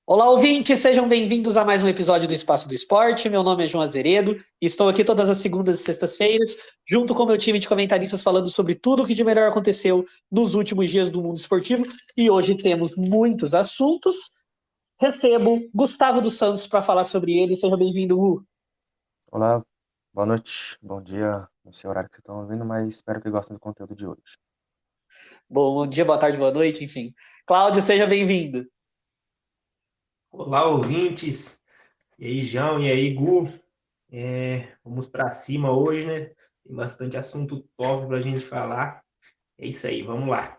Olá, ouvintes, sejam bem-vindos a mais um episódio do Espaço do Esporte. Meu nome é João Azeredo e estou aqui todas as segundas e sextas-feiras, junto com meu time de comentaristas, falando sobre tudo o que de melhor aconteceu nos últimos dias do mundo esportivo. E hoje temos muitos assuntos. Recebo Gustavo dos Santos para falar sobre ele. Seja bem-vindo, Gu. Olá, boa noite, bom dia, não sei o horário que vocês estão ouvindo, mas espero que gostem do conteúdo de hoje. Bom dia, boa tarde, boa noite, enfim. Cláudio, seja bem-vindo. Olá, ouvintes. E aí, João, e aí, Gu? Vamos para cima hoje, né? Tem bastante assunto top para a gente falar. É isso aí, vamos lá.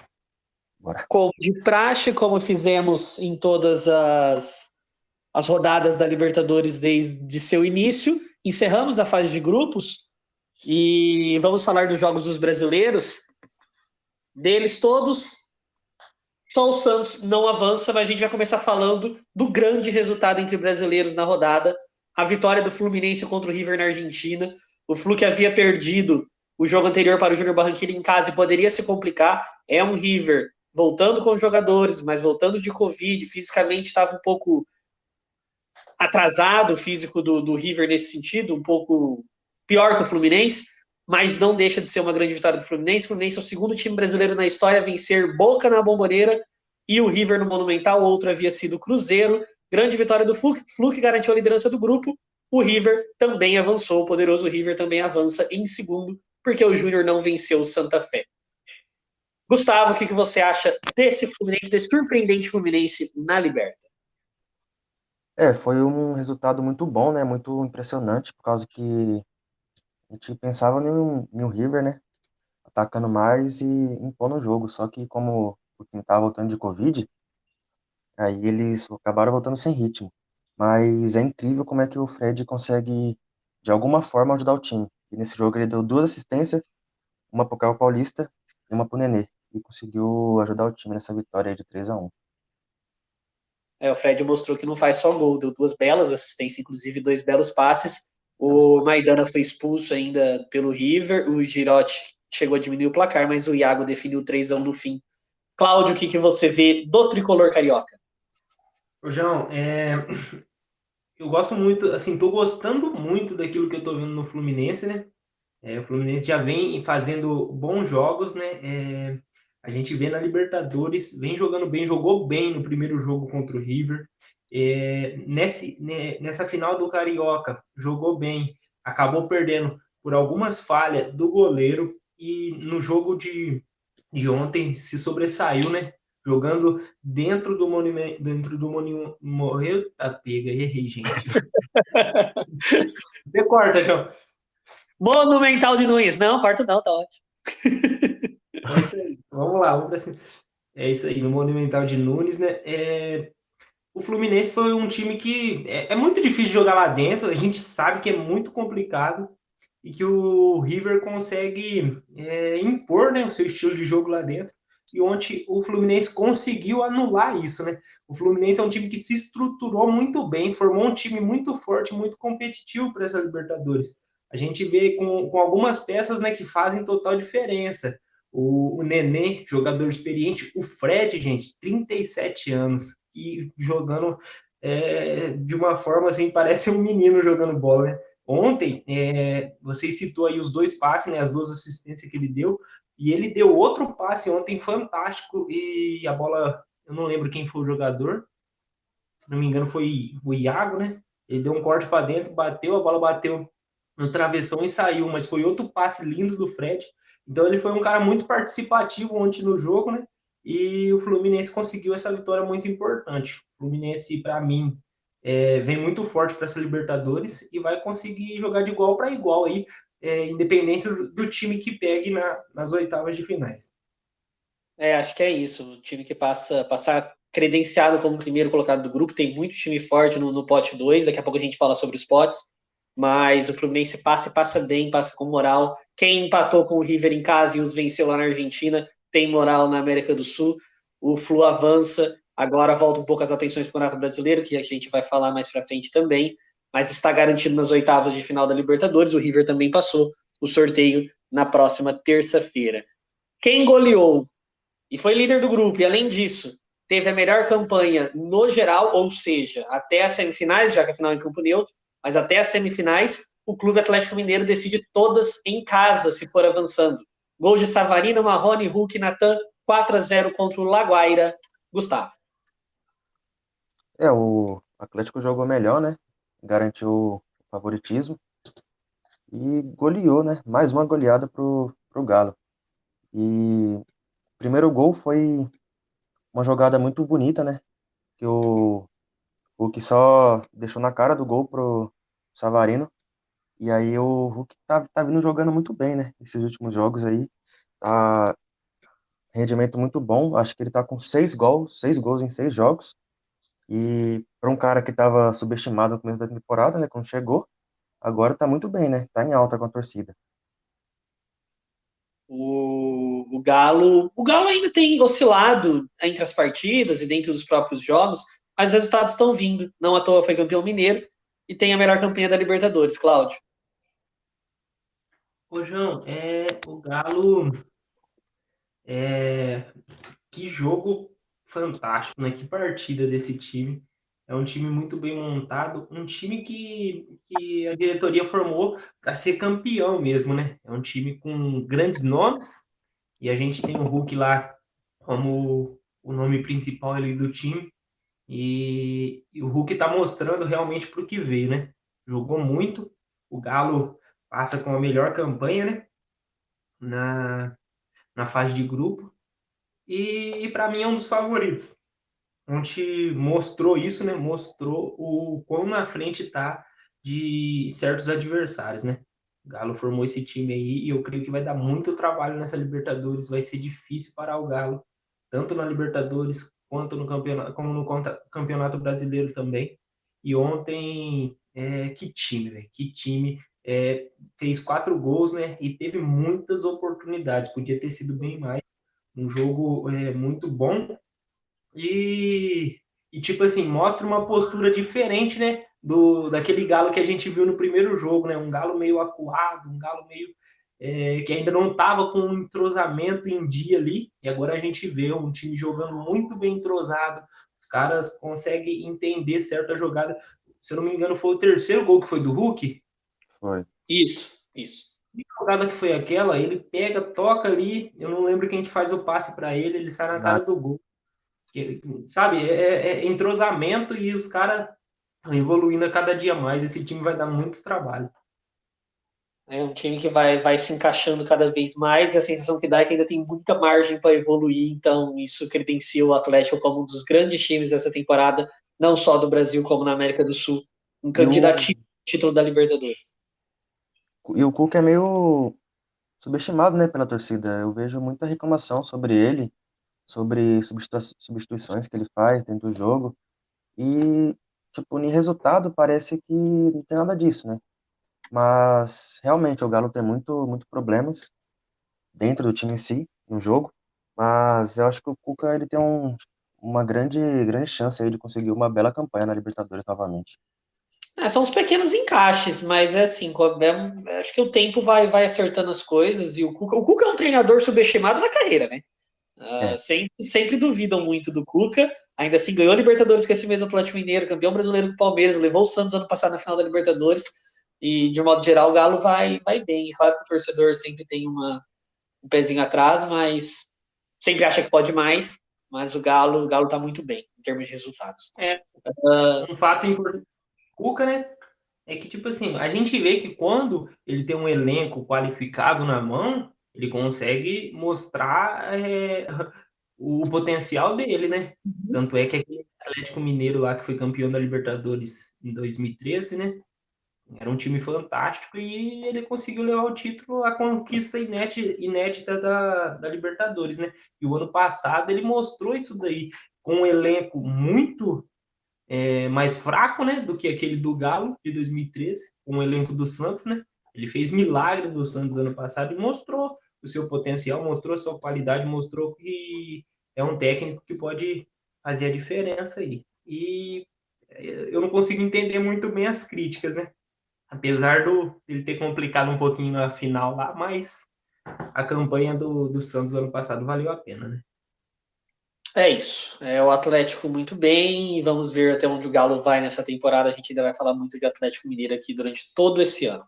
Bora. Como de praxe, como fizemos em todas as rodadas da Libertadores desde seu início, encerramos a fase de grupos e vamos falar dos jogos dos brasileiros. Deles todos, só o Santos não avança, mas a gente vai começar falando do grande resultado entre brasileiros na rodada, a vitória do Fluminense contra o River na Argentina. O Flu que havia perdido o jogo anterior para o Júnior Barranquilla em casa e poderia se complicar. É um River voltando com os jogadores, mas voltando de Covid, fisicamente estava um pouco atrasado o físico do River nesse sentido, um pouco pior que o Fluminense, mas não deixa de ser uma grande vitória do Fluminense. O Fluminense é o segundo time brasileiro na história a vencer Boca na Bomboneira e o River no Monumental. O outro havia sido o Cruzeiro. Grande vitória do Flu, que garantiu a liderança do grupo. O River também avançou, o poderoso River também avança em segundo, porque o Júnior não venceu o Santa Fé. Gustavo, o que você acha desse Fluminense, desse surpreendente Fluminense na Liberta? Foi um resultado muito bom, né? Muito impressionante, por causa que a gente pensava no River, né? Atacando mais e impondo o jogo. Só que como o time estava voltando de Covid, aí eles acabaram voltando sem ritmo. Mas é incrível como é que o Fred consegue, de alguma forma, ajudar o time. E nesse jogo ele deu 2 assistências, uma pro Caio Paulista e uma pro Nenê. E conseguiu ajudar o time nessa vitória aí de 3-1. O Fred mostrou que não faz só gol, deu duas belas assistências, inclusive dois belos passes. O Maidana foi expulso ainda pelo River, o Girotti chegou a diminuir o placar, mas o Iago definiu 3-1 no fim. Cláudio, o que você vê do tricolor carioca? Ô, João, eu gosto muito, assim, tô gostando muito daquilo que eu tô vendo no Fluminense, né? O Fluminense já vem fazendo bons jogos, né? A gente vê na Libertadores, vem jogando bem, jogou bem no primeiro jogo contra o River. Nessa final do Carioca, jogou bem, acabou perdendo por algumas falhas do goleiro e no jogo de ontem se sobressaiu, né? Jogando dentro do monumento, morreu a pega, errei, gente. Você corta, João. Monumental de Nunes. Não, corta não, tá ótimo. É isso aí. Vamos lá, vamos pra cima. É isso aí, no Monumental de Nunes, né? O Fluminense foi um time que é muito difícil jogar lá dentro, a gente sabe que é muito complicado e que o River consegue impor, né, o seu estilo de jogo lá dentro. E ontem o Fluminense conseguiu anular isso, né? O Fluminense é um time que se estruturou muito bem, formou um time muito forte, muito competitivo para essa Libertadores. A gente vê com algumas peças, né, que fazem total diferença. O Nenê, jogador experiente, o Fred, gente, 37 anos, e jogando de uma forma assim, parece um menino jogando bola, né? Ontem, você citou aí os dois passes, né, as duas assistências que ele deu, e ele deu outro passe ontem fantástico, e a bola, eu não lembro quem foi o jogador, se não me engano foi o Iago, né? Ele deu um corte para dentro, bateu, a bola bateu no travessão e saiu, mas foi outro passe lindo do Fred. Então ele foi um cara muito participativo ontem no jogo, né? E o Fluminense conseguiu essa vitória muito importante. O Fluminense, para mim, vem muito forte para essa Libertadores e vai conseguir jogar de igual para igual aí, independente do time que pegue nas oitavas de finais. Acho que é isso. O time que passar credenciado como primeiro colocado do grupo, tem muito time forte no pote 2. Daqui a pouco a gente fala sobre os potes. Mas o Fluminense passa e passa bem, passa com moral. Quem empatou com o River em casa e os venceu lá na Argentina tem moral na América do Sul. O Flu avança. Agora volta um pouco as atenções para o Campeonato Brasileiro, que a gente vai falar mais para frente também. Mas está garantido nas oitavas de final da Libertadores. O River também passou o sorteio na próxima terça-feira. Quem goleou e foi líder do grupo, e além disso, teve a melhor campanha no geral, ou seja, até as semifinais, já que a final é em campo neutro, mas até as semifinais, o Clube Atlético Mineiro decide todas em casa, se for avançando. Gol de Savarino, Marrone, Hulk, Natan, 4-0 contra o Laguaira. Gustavo. O Atlético jogou melhor, né? Garantiu o favoritismo e goleou, né? Mais uma goleada pro Galo. E o primeiro gol foi uma jogada muito bonita, né? Que o Hulk só deixou na cara do gol pro Savarino. E aí o Hulk tá vindo jogando muito bem, né? Esses últimos jogos aí. Tá rendimento muito bom. Acho que ele tá com 6 gols em 6 jogos. E para um cara que estava subestimado no começo da temporada, né? Quando chegou, agora tá muito bem, né? Tá em alta com a torcida. O Galo ainda tem oscilado entre as partidas e dentro dos próprios jogos, mas os resultados estão vindo. Não à toa foi campeão mineiro e tem a melhor campanha da Libertadores, Cláudio. Ô, João, o Galo, que jogo fantástico, né? Que partida desse time. É um time muito bem montado, um time que a diretoria formou para ser campeão mesmo, né? É um time com grandes nomes, e a gente tem o Hulk lá como o nome principal ali do time, e o Hulk está mostrando realmente para o que veio, né? Jogou muito, o Galo passa com a melhor campanha, né? Na fase de grupo, e para mim é um dos favoritos. Onde mostrou isso, né? Mostrou o quão na frente está de certos adversários, né? O Galo formou esse time aí e eu creio que vai dar muito trabalho nessa Libertadores. Vai ser difícil parar o Galo, tanto na Libertadores quanto no campeonato, como no Campeonato Brasileiro também. E ontem, que time, velho? Que time. Fez 4 gols, né? E teve muitas oportunidades. Podia ter sido bem mais. Um jogo muito bom e, tipo assim, mostra uma postura diferente, né? Daquele Galo que a gente viu no primeiro jogo, né? Um Galo meio acuado, um Galo meio que ainda não estava com um entrosamento em dia ali. E agora a gente vê um time jogando muito bem entrosado. Os caras conseguem entender certa jogada. Se eu não me engano, foi o terceiro gol que foi do Hulk. Foi. Isso. Que jogada que foi aquela? Ele pega, toca ali. Eu não lembro quem que faz o passe para ele. Ele sai na cara Nath. do gol. Sabe, entrosamento e os caras estão evoluindo a cada dia mais. Esse time vai dar muito trabalho. É um time que vai se encaixando cada vez mais. A sensação que dá é que ainda tem muita margem para evoluir. Então, isso credencia o Atlético como um dos grandes times dessa temporada, não só do Brasil, como na América do Sul. Um E o, candidatinho ao título da Libertadores. e o Cuca é meio subestimado, né, pela torcida. Eu vejo muita reclamação sobre ele, sobre substituições que ele faz dentro do jogo. E, tipo, em resultado parece que não tem nada disso, né? Mas, realmente, o Galo tem muito problemas dentro do time em si, no jogo. Mas eu acho que o Cuca, ele tem uma grande chance aí de conseguir uma bela campanha na Libertadores novamente. São os pequenos encaixes, mas é assim, acho que o tempo vai acertando as coisas. E o Cuca é um treinador subestimado na carreira, né? É, Sempre duvidam muito do Cuca. Ainda assim, ganhou a Libertadores com esse mesmo Atlético Mineiro, campeão brasileiro com o Palmeiras, levou o Santos ano passado na final da Libertadores. E, de um modo geral, o Galo vai bem. Claro que o torcedor sempre tem um pezinho atrás, mas sempre acha que pode mais. Mas o Galo tá muito bem em termos de resultados. É Uh, um fato importante do Cuca, né? É que, tipo assim, a gente vê que quando ele tem um elenco qualificado na mão, ele consegue mostrar o potencial dele, né? Tanto é que aquele Atlético Mineiro lá que foi campeão da Libertadores em 2013, né? Era um time fantástico e ele conseguiu levar o título, a conquista inédita da Libertadores, né? E o ano passado ele mostrou isso daí, com um elenco muito mais fraco, né? Do que aquele do Galo de 2013, com o elenco do Santos, né? Ele fez milagre do Santos ano passado e mostrou o seu potencial, mostrou a sua qualidade, mostrou que é um técnico que pode fazer a diferença aí. E eu não consigo entender muito bem as críticas, né? Apesar ele ter complicado um pouquinho na final lá, mas a campanha do Santos ano passado valeu a pena, né? É isso. É o Atlético muito bem e vamos ver até onde o Galo vai nessa temporada. A gente ainda vai falar muito de Atlético Mineiro aqui durante todo esse ano.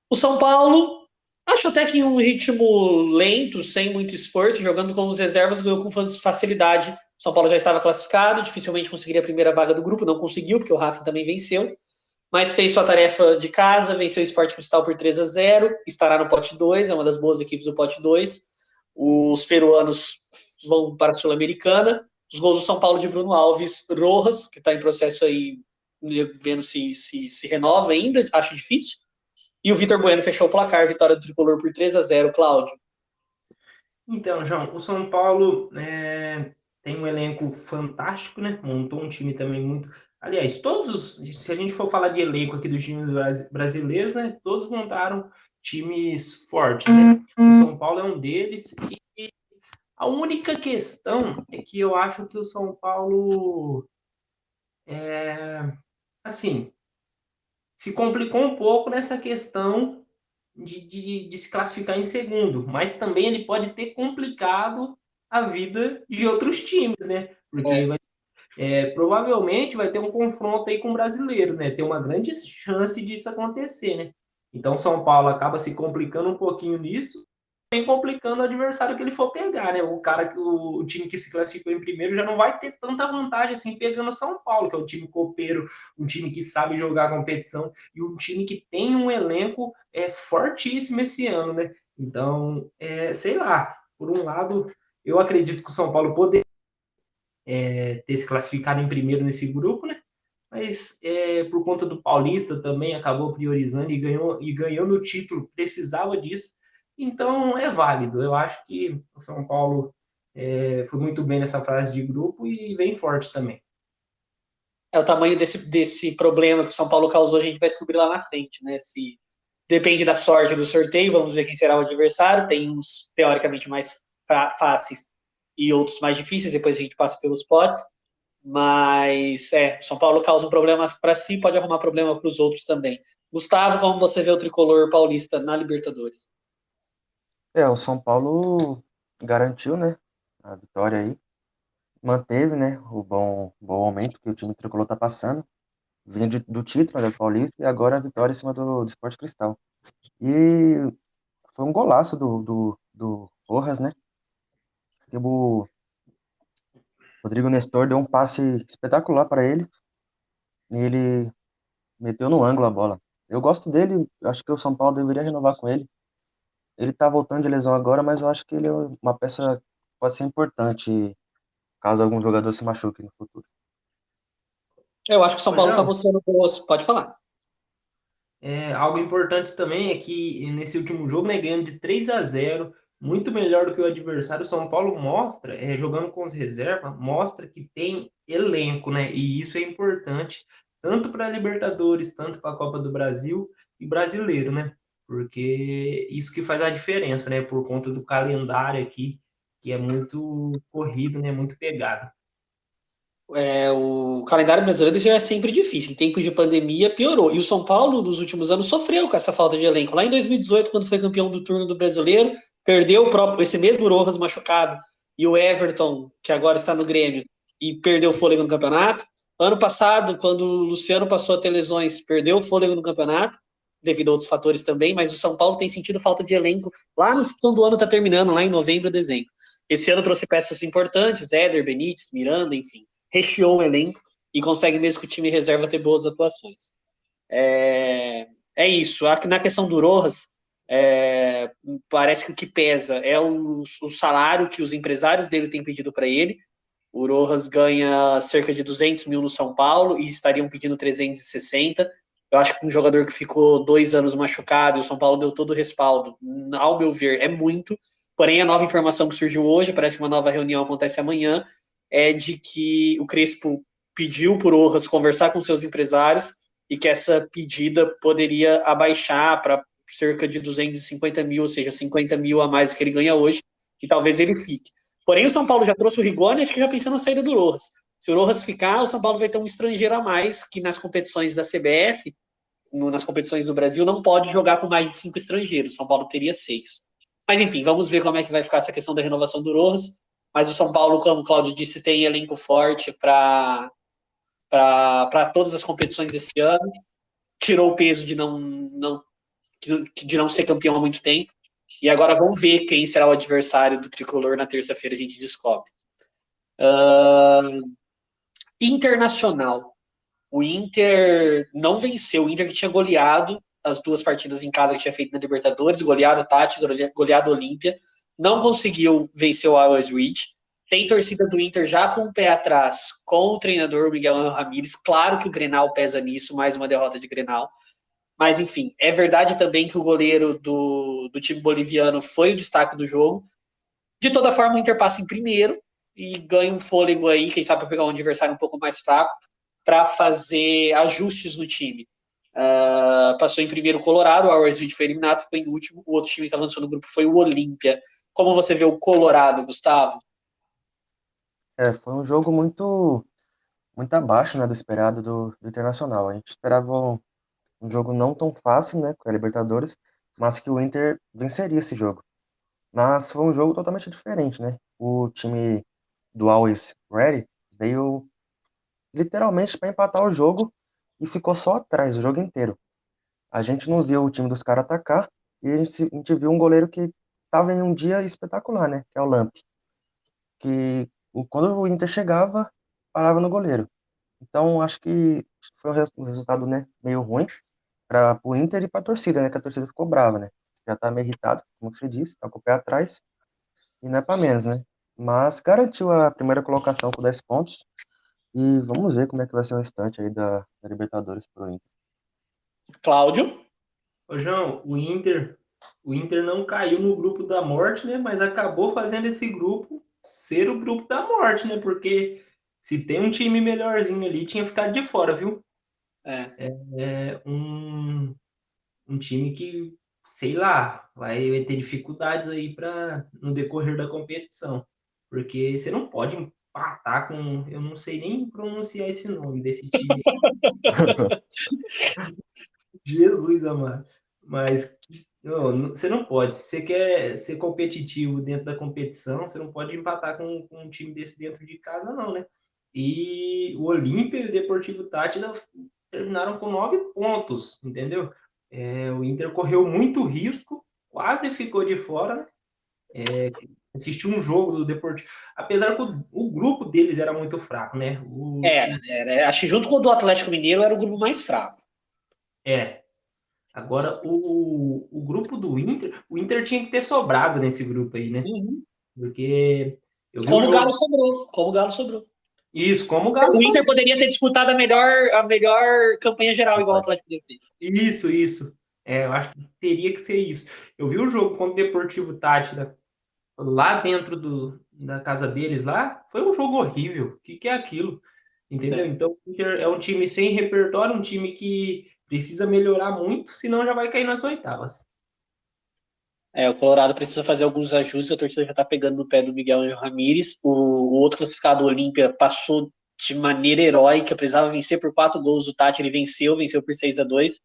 O São Paulo, acho até que em um ritmo lento, sem muito esforço, jogando com os reservas, ganhou com facilidade. O São Paulo já estava classificado, dificilmente conseguiria a primeira vaga do grupo, não conseguiu, porque o Racing também venceu, mas fez sua tarefa de casa, venceu o Sport Cristal por 3-0, estará no pote 2, é uma das boas equipes do pote 2. Os peruanos vão para a Sul-Americana. Os gols do São Paulo de Bruno Alves, Rojas, que está em processo aí, vendo se renova ainda, acho difícil. E o Vitor Bueno fechou o placar, vitória do Tricolor por 3-0, Cláudio. Então, João, o São Paulo tem um elenco fantástico, né? Montou um time também muito. Aliás, se a gente for falar de elenco aqui dos times brasileiros, né? Todos montaram times fortes, né? O São Paulo é um deles. E a única questão é que eu acho que o São Paulo, assim, se complicou um pouco nessa questão de se classificar em segundo, mas também ele pode ter complicado a vida de outros times, né? Porque provavelmente vai ter um confronto aí com o brasileiro, né? Tem uma grande chance disso acontecer, né? Então São Paulo acaba se complicando um pouquinho nisso, também complicando o adversário que ele for pegar, né? O time que se classificou em primeiro já não vai ter tanta vantagem assim pegando São Paulo, que é um time copeiro, um time que sabe jogar a competição e um time que tem um elenco fortíssimo esse ano, né? Então, sei lá, por um lado, eu acredito que o São Paulo poderia ter se classificado em primeiro nesse grupo, né? Mas por conta do Paulista também acabou priorizando e ganhou no título, precisava disso. Então é válido. Eu acho que o São Paulo foi muito bem nessa fase de grupo e vem forte também. É o tamanho desse problema que o São Paulo causou, a gente vai descobrir lá na frente, né? Se depende da sorte do sorteio, vamos ver quem será o adversário. Tem uns teoricamente mais fáceis e outros mais difíceis, depois a gente passa pelos potes. Mas o São Paulo causa um problema para si, pode arrumar problema para os outros também. Gustavo, como você vê o tricolor paulista na Libertadores? O São Paulo garantiu, né, a vitória aí, manteve, né, o bom aumento que o time tricolor tá passando, vinha do título, né, do Paulista, e agora a vitória em cima do Sport Cristal. E foi um golaço do Rojas, né, que o Rodrigo Nestor deu um passe espetacular para ele, e ele meteu no ângulo a bola. Eu gosto dele, acho que o São Paulo deveria renovar com ele. Ele tá voltando de lesão agora, mas eu acho que ele é uma peça que pode ser importante caso algum jogador se machuque no futuro. Eu acho que o São Ô, Paulo está João, mostrando boas. Pode falar. algo importante também é que nesse último jogo, né, ganhando de 3-0, muito melhor do que o adversário, o São Paulo mostra, jogando com os reservas, mostra que tem elenco, né? E isso é importante, tanto para a Libertadores, tanto para a Copa do Brasil e brasileiro, né? Porque isso que faz a diferença, né? Por conta do calendário aqui, que é muito corrido, né? Muito pegado. O calendário brasileiro já é sempre difícil. Em tempos de pandemia, piorou. E o São Paulo, nos últimos anos, sofreu com essa falta de elenco. Lá em 2018, quando foi campeão do turno do brasileiro, perdeu esse mesmo Rojas machucado e o Everton, que agora está no Grêmio, e perdeu o fôlego no campeonato. Ano passado, quando o Luciano passou a ter lesões, perdeu o fôlego no campeonato, devido a outros fatores também, mas o São Paulo tem sentido falta de elenco lá no quando o ano está terminando, lá em novembro, dezembro. Esse ano trouxe peças importantes, Éder, Benítez, Miranda, enfim, recheou o elenco e consegue, mesmo que o time reserva, ter boas atuações. É isso. Na questão do Rojas, parece que o que pesa é o salário que os empresários dele têm pedido para ele. O Rojas ganha cerca de 200 mil no São Paulo e estariam pedindo 360. Eu acho que um jogador que ficou 2 anos machucado e o São Paulo deu todo o respaldo, ao meu ver, é muito. Porém, a nova informação que surgiu hoje, parece que uma nova reunião acontece amanhã, é de que o Crespo pediu por Rojas conversar com seus empresários e que essa pedida poderia abaixar para cerca de 250 mil, ou seja, 50 mil a mais do que ele ganha hoje, que talvez ele fique. Porém, o São Paulo já trouxe o Rigoni, acho que já pensando na saída do Rojas. Se o Rojas ficar, o São Paulo vai ter um estrangeiro a mais, que nas competições da CBF, nas competições do Brasil, não pode jogar com mais de 5 estrangeiros. São Paulo teria 6. Mas enfim, vamos ver como é que vai ficar essa questão da renovação do Rojas. mas o São Paulo, como o Claudio disse, tem elenco forte para todas as competições desse ano. Tirou o peso de não ser campeão há muito tempo. E agora vamos ver quem será o adversário do Tricolor na terça-feira, a gente descobre. Internacional. O Inter não venceu. O Inter que tinha goleado as 2 partidas em casa que tinha feito na Libertadores, goleado Tati, goleado Olímpia. Não conseguiu vencer o Always Reach. Tem torcida do Inter já com o pé atrás com o treinador Miguel Ramírez. Claro que o Grenal pesa nisso, mais uma derrota de Grenal. Mas, enfim, é verdade também que o goleiro do time boliviano foi o destaque do jogo. De toda forma, o Inter passa em primeiro e ganha um fôlego aí, quem sabe, para pegar um adversário um pouco mais fraco, para fazer ajustes no time. Passou em primeiro o Colorado, o Always foi eliminado, ficou em último. O outro time que avançou no grupo foi o Olímpia. Como você vê o Colorado, Gustavo? Foi um jogo muito, muito abaixo, né, do esperado do Internacional. A gente esperava um jogo não tão fácil, né, com a Libertadores, mas que o Inter venceria esse jogo. Mas foi um jogo totalmente diferente, né? O time do Always Ready veio literalmente para empatar o jogo e ficou só atrás o jogo inteiro. A gente não viu o time dos caras atacar e a gente viu um goleiro que estava em um dia espetacular, né? Que é o Lamp. Que quando o Inter chegava, parava no goleiro. Então, acho que foi um resultado, né, meio ruim para o Inter e para a torcida, né? Que a torcida ficou brava, né? Já tá meio irritado, como você disse, tá com o pé atrás e não é para menos, né? Mas garantiu a primeira colocação com 10 pontos e vamos ver como é que vai ser o restante aí da Libertadores pro Inter. Cláudio? Ô, João, o Inter não caiu no grupo da morte, né? Mas acabou fazendo esse grupo ser o grupo da morte, né? Porque se tem um time melhorzinho ali, tinha ficado de fora, viu? É um time que, sei lá, vai ter dificuldades aí no decorrer da competição. Porque você não pode empatar com. Eu não sei nem pronunciar esse nome desse time. Jesus amado. Mas não, você não pode. Se você quer ser competitivo dentro da competição, você não pode empatar com um time desse dentro de casa, não, né? E o Olímpia e o Deportivo Táchira terminaram com 9 pontos, entendeu? O Inter correu muito risco, quase ficou de fora, né? Assistiu um jogo do Deportivo, apesar que o grupo deles era muito fraco, né? Acho que junto com o do Atlético Mineiro era o grupo mais fraco. É, Agora, o grupo do Inter, o Inter tinha que ter sobrado nesse grupo aí, né? Uhum. Porque eu vi o Como o Galo jogo. sobrou. Como o Galo sobrou. Isso, como o Galo O Inter sobrou. poderia ter disputado a melhor campanha geral, igual o Atlético Mineiro fez. Isso. Eu acho que teria que ser isso. Eu vi o jogo contra o Deportivo Táchira lá dentro da casa deles lá. Foi um jogo horrível. O que é aquilo? Entendeu? É. Então, o Inter é um time sem repertório, um time que precisa melhorar muito, senão já vai cair nas oitavas. O Colorado precisa fazer alguns ajustes, a torcida já está pegando no pé do Miguel Ramírez. O outro classificado, o Olímpia, passou de maneira heróica, precisava vencer por 4 gols. O Tati ele venceu por 6-2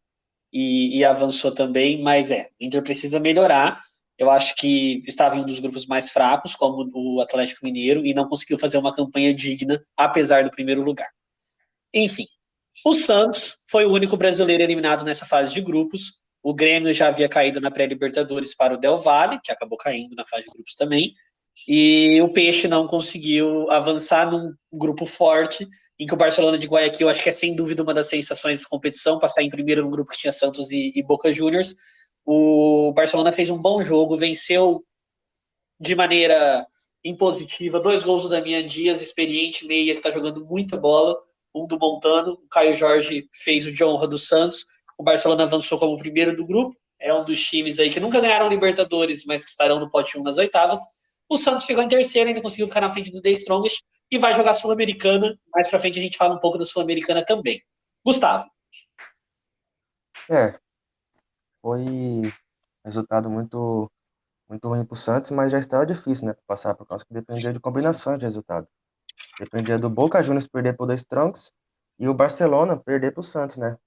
e avançou também, mas o Inter precisa melhorar. Eu acho que estava em um dos grupos mais fracos, como o Atlético Mineiro, e não conseguiu fazer uma campanha digna, apesar do primeiro lugar. Enfim, o Santos foi o único brasileiro eliminado nessa fase de grupos. O Grêmio já havia caído na pré-Libertadores para o Del Valle, que acabou caindo na fase de grupos também. E o Peixe não conseguiu avançar num grupo forte, em que o Barcelona de Guayaquil, acho que é sem dúvida uma das sensações da competição, passar em primeiro num grupo que tinha Santos e Boca Juniors. O Barcelona fez um bom jogo, venceu de maneira impositiva, 2 gols do Damian Dias, experiente meia, que está jogando muita bola, um do Montano, o Caio Jorge fez o de honra do Santos, o Barcelona avançou como primeiro do grupo, é um dos times aí que nunca ganharam Libertadores, mas que estarão no pote 1 nas oitavas. O Santos ficou em terceiro, ainda conseguiu ficar na frente do The Strongest e vai jogar Sul-Americana. Mais pra frente a gente fala um pouco da Sul-Americana também. Gustavo. Foi um resultado muito, muito ruim pro Santos, mas já estava difícil, né, pra passar, por causa que dependia de combinações de resultado. Dependia do Boca Juniors perder pro dois Strongest e o Barcelona perder pro Santos, né?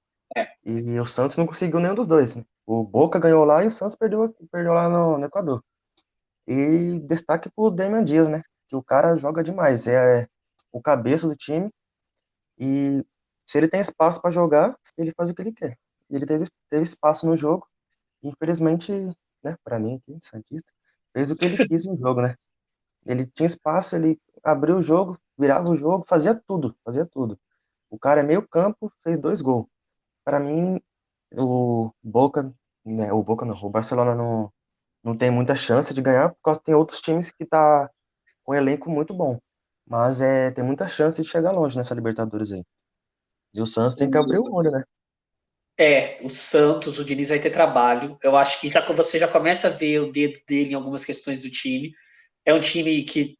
E o Santos não conseguiu nenhum dos dois, né? O Boca ganhou lá e o Santos perdeu lá no Equador. E destaque pro Damian Dias, né? que o cara joga demais, é o cabeça do time e se ele tem espaço para jogar, ele faz o que ele quer. E ele teve espaço no jogo, e, infelizmente, né, para mim aqui, santista, fez o que ele quis no jogo, né? Ele tinha espaço, ele abriu o jogo, virava o jogo, fazia tudo, fazia tudo. O cara é meio campo, fez 2 gols. Para mim, o Boca, né, o Boca não, o Barcelona não tem muita chance de ganhar, por causa que tem outros times que tá com um elenco muito bom. Mas tem muita chance de chegar longe nessa Libertadores aí. E o Santos tem que abrir o olho, né? O Santos, o Diniz vai ter trabalho. Eu acho que você já começa a ver o dedo dele em algumas questões do time. É um time que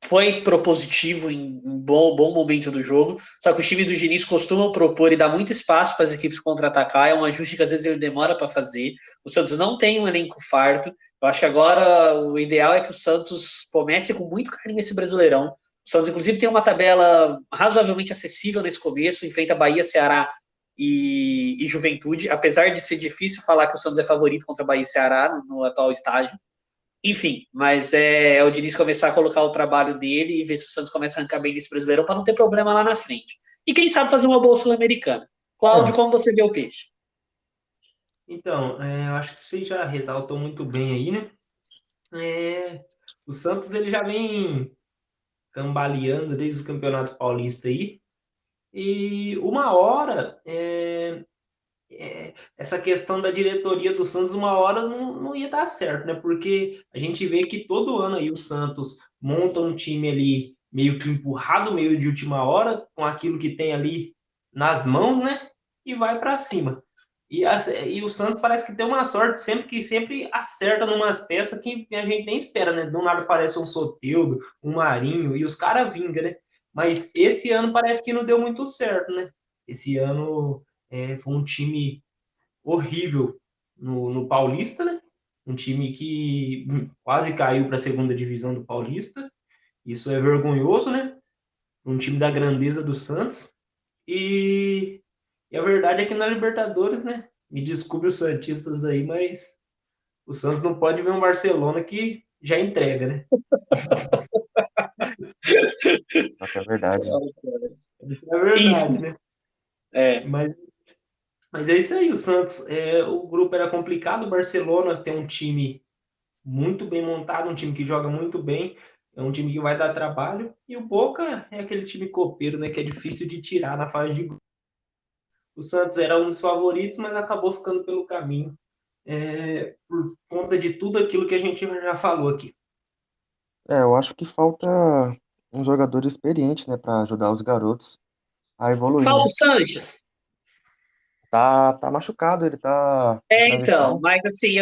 foi propositivo em um bom momento do jogo, só que o time do Diniz costuma propor e dar muito espaço para as equipes contra-atacar, é um ajuste que às vezes ele demora para fazer. O Santos não tem um elenco farto, eu acho que agora o ideal é que o Santos comece com muito carinho esse Brasileirão. O Santos, inclusive, tem uma tabela razoavelmente acessível nesse começo, enfrenta Bahia, Ceará e Juventude, apesar de ser difícil falar que o Santos é favorito contra Bahia e Ceará no atual estágio. Enfim, mas é o Diniz começar a colocar o trabalho dele e ver se o Santos começa a arrancar bem nesse Brasileirão para não ter problema lá na frente. E quem sabe fazer uma boa Sul-Americana. Cláudio, É, como você vê o peixe? então, eu acho que você já ressaltou muito bem aí, né? É, o Santos ele já vem cambaleando desde o Campeonato Paulista aí. E uma hora, essa questão da diretoria do Santos, uma hora não ia dar certo, né? Porque a gente vê que todo ano aí o Santos monta um time ali meio que empurrado, meio de última hora, com aquilo que tem ali nas mãos, né? E vai para cima. E o Santos parece que tem uma sorte sempre acerta numas peças que a gente nem espera, né? Do nada parece um Soteldo, um Marinho, e os caras vingam, né? Mas esse ano parece que não deu muito certo, né? Esse ano foi um time horrível no Paulista, né? Um time que quase caiu para a segunda divisão do Paulista. Isso é vergonhoso, né? Um time da grandeza do Santos. E a verdade é que na Libertadores, né? Me desculpe os Santistas aí, mas o Santos não pode ver um Barcelona que já entrega, né? Só que é verdade, né? Isso é verdade, Enfim, né? é, Mas, mas é isso aí, o Santos. O grupo era complicado, o Barcelona tem um time muito bem montado, um time que joga muito bem, é um time que vai dar trabalho. E o Boca é aquele time copeiro, né? Que é difícil de tirar na fase de grupo. O Santos era um dos favoritos, mas acabou ficando pelo caminho, por conta de tudo aquilo que a gente já falou aqui. Eu acho que falta um jogador experiente, né, para ajudar os garotos a evoluir, falta né? o Sanches. Tá machucado, ele tá em Então, transição. mas assim,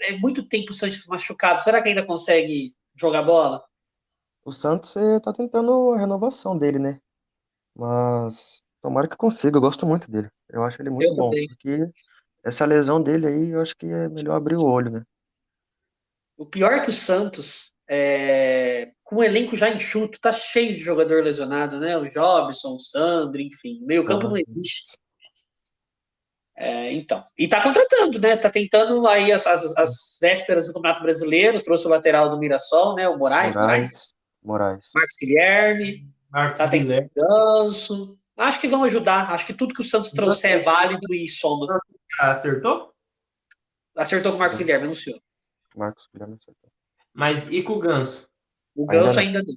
é muito tempo o Sanches machucado. Será que ainda consegue jogar bola? O Santos tá tentando a renovação dele, né? Mas tomara que consiga, eu gosto muito dele. Eu acho ele Eu muito bom. também. Só que essa lesão dele aí, eu acho que é melhor abrir o olho, né? O pior é que o Santos, com o elenco já enxuto, tá cheio de jogador lesionado, né? O Jobson, o Sandro, enfim. O meio-campo não existe. Santos. Então. E tá contratando, né? Tá tentando aí as vésperas do Campeonato Brasileiro, trouxe o lateral do Mirassol, né? O Moraes, Moraes. Marcos Guilherme, Marcos tá tentando Guilherme. Ganso. Acho que vão ajudar. Acho que tudo que o Santos trouxer é válido e soma. Acertou? Acertou com o Marcos Guilherme, anunciou. Marcos Guilherme acertou. Mas e com o Ganso? O Ainda Ganso não. ainda não.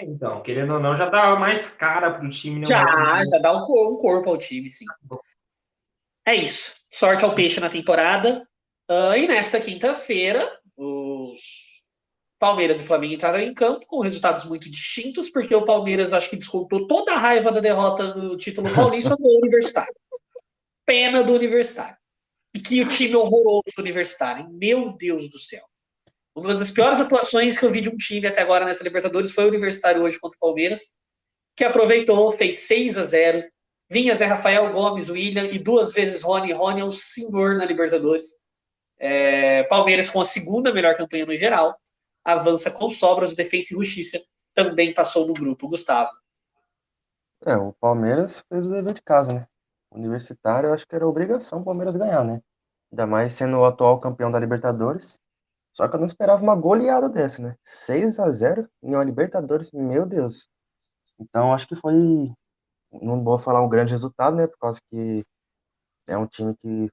Então, querendo ou não, já dá mais cara pro time, né? O Já, Marcos Guilherme. já dá um corpo ao time, sim. É isso. Sorte ao peixe na temporada. E nesta quinta-feira, os Palmeiras e Flamengo entraram em campo com resultados muito distintos, porque o Palmeiras acho que descontou toda a raiva da derrota no título paulista no Universitário. Pena do Universitário. E que o time horroroso do Universitário, hein? Meu Deus do céu. Uma das piores atuações que eu vi de um time até agora nessa Libertadores foi o Universitário hoje contra o Palmeiras, que aproveitou, fez 6-0. Vinha Zé Rafael Gomes, William e 2 vezes Rony. Rony é um senhor na Libertadores. Palmeiras com a segunda melhor campanha no geral. Avança com sobras. O Defensa e Justiça também passou no grupo. Gustavo. O Palmeiras fez o dever de casa, né? Universitário, eu acho que era obrigação o Palmeiras ganhar, né? Ainda mais sendo o atual campeão da Libertadores. Só que eu não esperava uma goleada dessa, né? 6-0 em uma Libertadores, meu Deus. Então acho que foi, não vou falar um grande resultado, né? Por causa que é um time que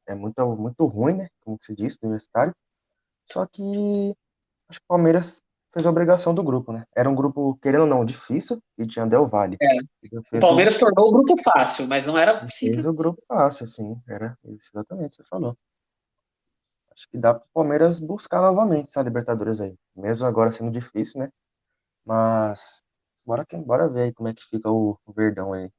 é muito, muito ruim, né? Como que se diz, do Universitário. Só que acho que o Palmeiras fez a obrigação do grupo, né? Era um grupo, querendo ou não, difícil e tinha Del Valle. É, Ele o fez Palmeiras tornou o grupo fácil, mas não era fez simples. o grupo fácil, assim. Era isso exatamente o que você falou. Acho que dá para o Palmeiras buscar novamente essa Libertadores aí. Mesmo agora sendo difícil, né? Mas bora ver aí como é que fica o Verdão aí.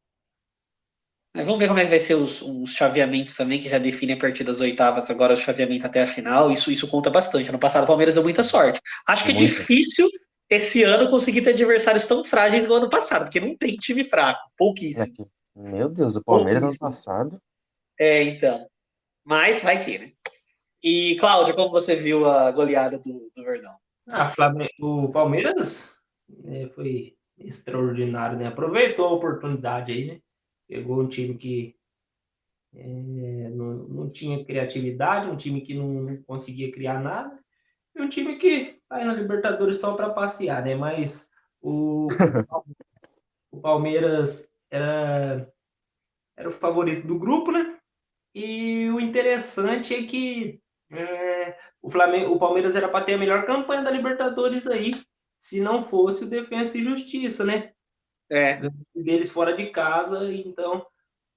Mas vamos ver como é que vai ser os chaveamentos também, que já definem a partir das oitavas, agora o chaveamento até a final. Isso conta bastante. Ano passado o Palmeiras deu muita Sim, sorte. Acho que é muita. difícil esse ano conseguir ter adversários tão frágeis igual ano passado, porque não tem time fraco. É que, Pouquíssimos. meu Deus, o Palmeiras ano Pouquíssimos. passado. É, então. Mas vai ter, né? E, Cláudio, como você viu a goleada do Verdão? O Palmeiras foi extraordinário, né? Aproveitou a oportunidade aí, né? Pegou um time que não tinha criatividade, um time que não conseguia criar nada, e um time que tá aí na Libertadores só para passear, né? Mas o Palmeiras era o favorito do grupo, né? E o interessante é que o Palmeiras era para ter a melhor campanha da Libertadores aí, se não fosse o Defensa e Justiça, né? É, Ganhando deles fora de casa, então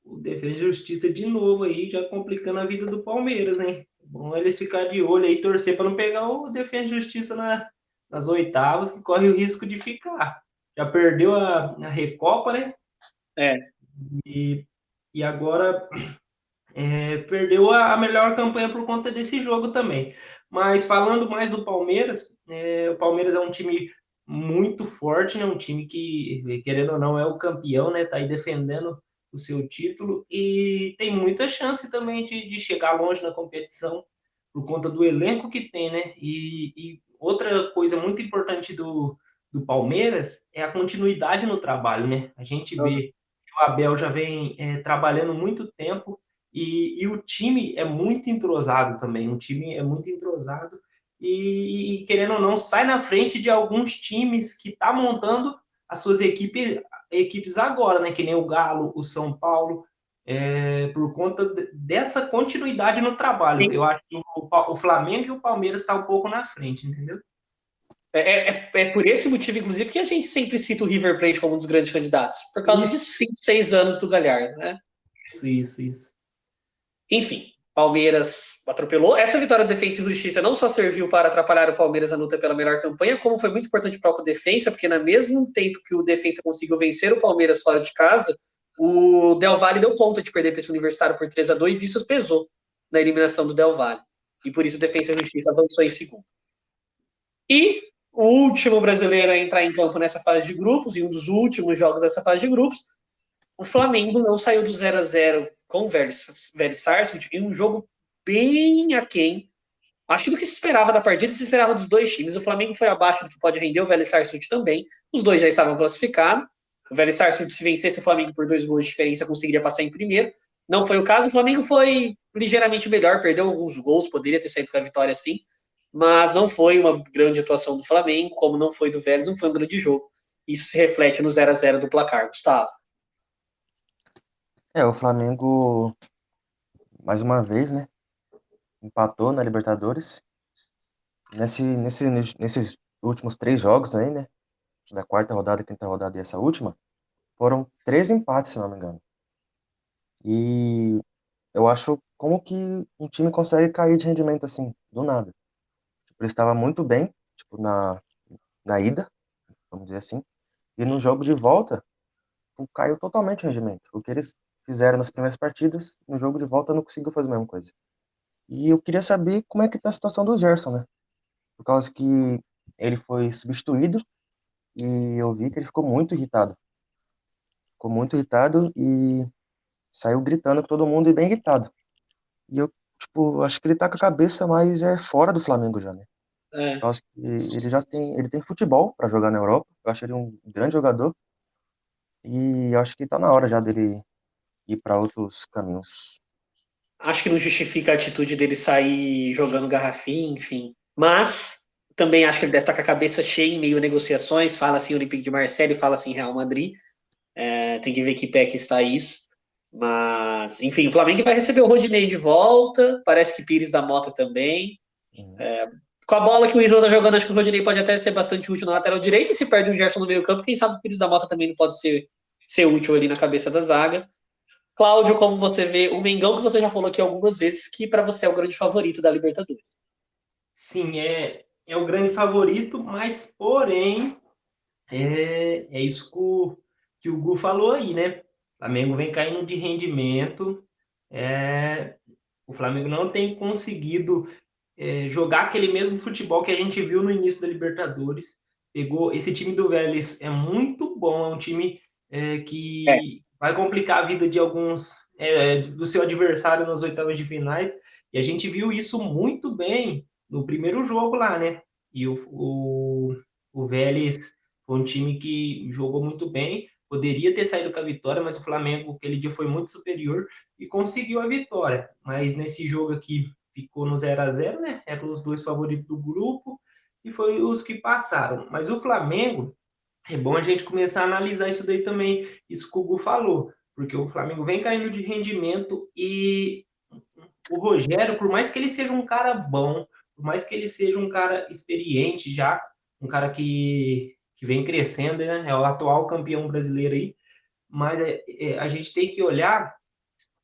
o Defensa e Justiça de novo aí, já complicando a vida do Palmeiras, hein? Bom eles ficar de olho aí, torcer para não pegar o Defensa e Justiça nas oitavas, que corre o risco de ficar. Já perdeu a Recopa, né? é. E, e agora perdeu a melhor campanha por conta desse jogo também. Mas falando mais do Palmeiras, o Palmeiras é um time muito forte, né? Um time que, querendo ou não, é o campeão, né? Tá aí defendendo o seu título e tem muita chance também de chegar longe na competição por conta do elenco que tem, né? E outra coisa muito importante do Palmeiras é a continuidade no trabalho, né? A gente vê que o Abel já vem trabalhando muito tempo e o time é muito entrosado também. O time é muito entrosado querendo ou não, sai na frente de alguns times que tá montando as suas equipes agora, né? Que nem o Galo, o São Paulo, por conta dessa continuidade no trabalho. Sim. Eu acho que o Flamengo e o Palmeiras estão um pouco na frente, entendeu? É por esse motivo, inclusive, que a gente sempre cita o River Plate como um dos grandes candidatos, por causa de Isso, 5, 6 anos do Galhardo, né? isso. Enfim, Palmeiras atropelou. Essa vitória do Defensa e Justiça não só serviu para atrapalhar o Palmeiras na luta pela melhor campanha, como foi muito importante para o Defensa, porque no mesmo tempo que o Defensa conseguiu vencer o Palmeiras fora de casa, o Del Valle deu conta de perder para esse Universitário por 3-2 e isso pesou na eliminação do Del Valle. E por isso o Defensa e Justiça avançou em segundo. E o último brasileiro a entrar em campo nessa fase de grupos, e um dos últimos jogos dessa fase de grupos, o Flamengo não saiu do 0-0 com o Vélez Sarsfield em um jogo bem aquém. Acho que do que se esperava da partida, se esperava dos dois times. O Flamengo foi abaixo do que pode render, o Vélez Sarsfield também. Os dois já estavam classificados. O Vélez Sarsfield, se vencesse o Flamengo por 2 gols de diferença, conseguiria passar em primeiro. Não foi o caso. O Flamengo foi ligeiramente melhor, perdeu alguns gols, poderia ter saído com a vitória sim, mas não foi uma grande atuação do Flamengo, como não foi do Vélez, não foi um grande jogo. Isso se reflete no 0-0 do placar, Gustavo. O Flamengo, mais uma vez, né? Empatou na Libertadores. Nesses últimos 3 jogos aí, né? Da quarta rodada, quinta rodada e essa última, foram 3 empates, se não me engano. E eu acho como que um time consegue cair de rendimento assim, do nada. Tipo, ele estava muito bem, tipo, na ida, vamos dizer assim. E no jogo de volta, caiu totalmente o rendimento. O que eles fizeram nas primeiras partidas, no jogo de volta não conseguiu fazer a mesma coisa. E eu queria saber como é que tá a situação do Gerson, né? Por causa que ele foi substituído e eu vi que ele ficou muito irritado. Ficou muito irritado e saiu gritando com todo mundo e bem irritado. E eu, tipo, acho que ele tá com a cabeça mais fora do Flamengo já, né? Por É. causa que ele tem futebol para jogar na Europa. Eu acho ele um grande jogador e eu acho que tá na hora já dele ir para outros caminhos. Acho que não justifica a atitude dele sair jogando garrafinha, enfim. Mas também acho que ele deve estar com a cabeça cheia em meio a negociações, fala assim Olympique de Marseille, fala assim Real Madrid, tem que ver que pé que está isso. Mas, enfim, o Flamengo vai receber o Rodinei de volta, parece que Pires da Mota também. Uhum. Com a bola que o Isla tá jogando, acho que o Rodinei pode até ser bastante útil na lateral direita, e se perde um Gerson no meio campo, quem sabe o Pires da Mota também não pode ser útil ali na cabeça da zaga. Cláudio, como você vê, o Mengão que você já falou aqui algumas vezes, que para você é o grande favorito da Libertadores. Sim, é o grande favorito, mas porém é isso que o Gu falou aí, né? O Flamengo vem caindo de rendimento, o Flamengo não tem conseguido jogar aquele mesmo futebol que a gente viu no início da Libertadores. Pegou esse time do Vélez é muito bom, é um time É, que vai complicar a vida de alguns do seu adversário nas oitavas de finais. E a gente viu isso muito bem no primeiro jogo lá, né? E o Vélez foi um time que jogou muito bem, poderia ter saído com a vitória, mas o Flamengo aquele dia foi muito superior e conseguiu a vitória. Mas nesse jogo aqui ficou no 0-0, né? Eram os dois favoritos do grupo e foi os que passaram. Mas o Flamengo, é bom a gente começar a analisar isso daí também, isso que o Hugo falou, porque o Flamengo vem caindo de rendimento e o Rogério, por mais que ele seja um cara bom, por mais que ele seja um cara experiente já, um cara que vem crescendo, né? É o atual campeão brasileiro aí, mas a gente tem que olhar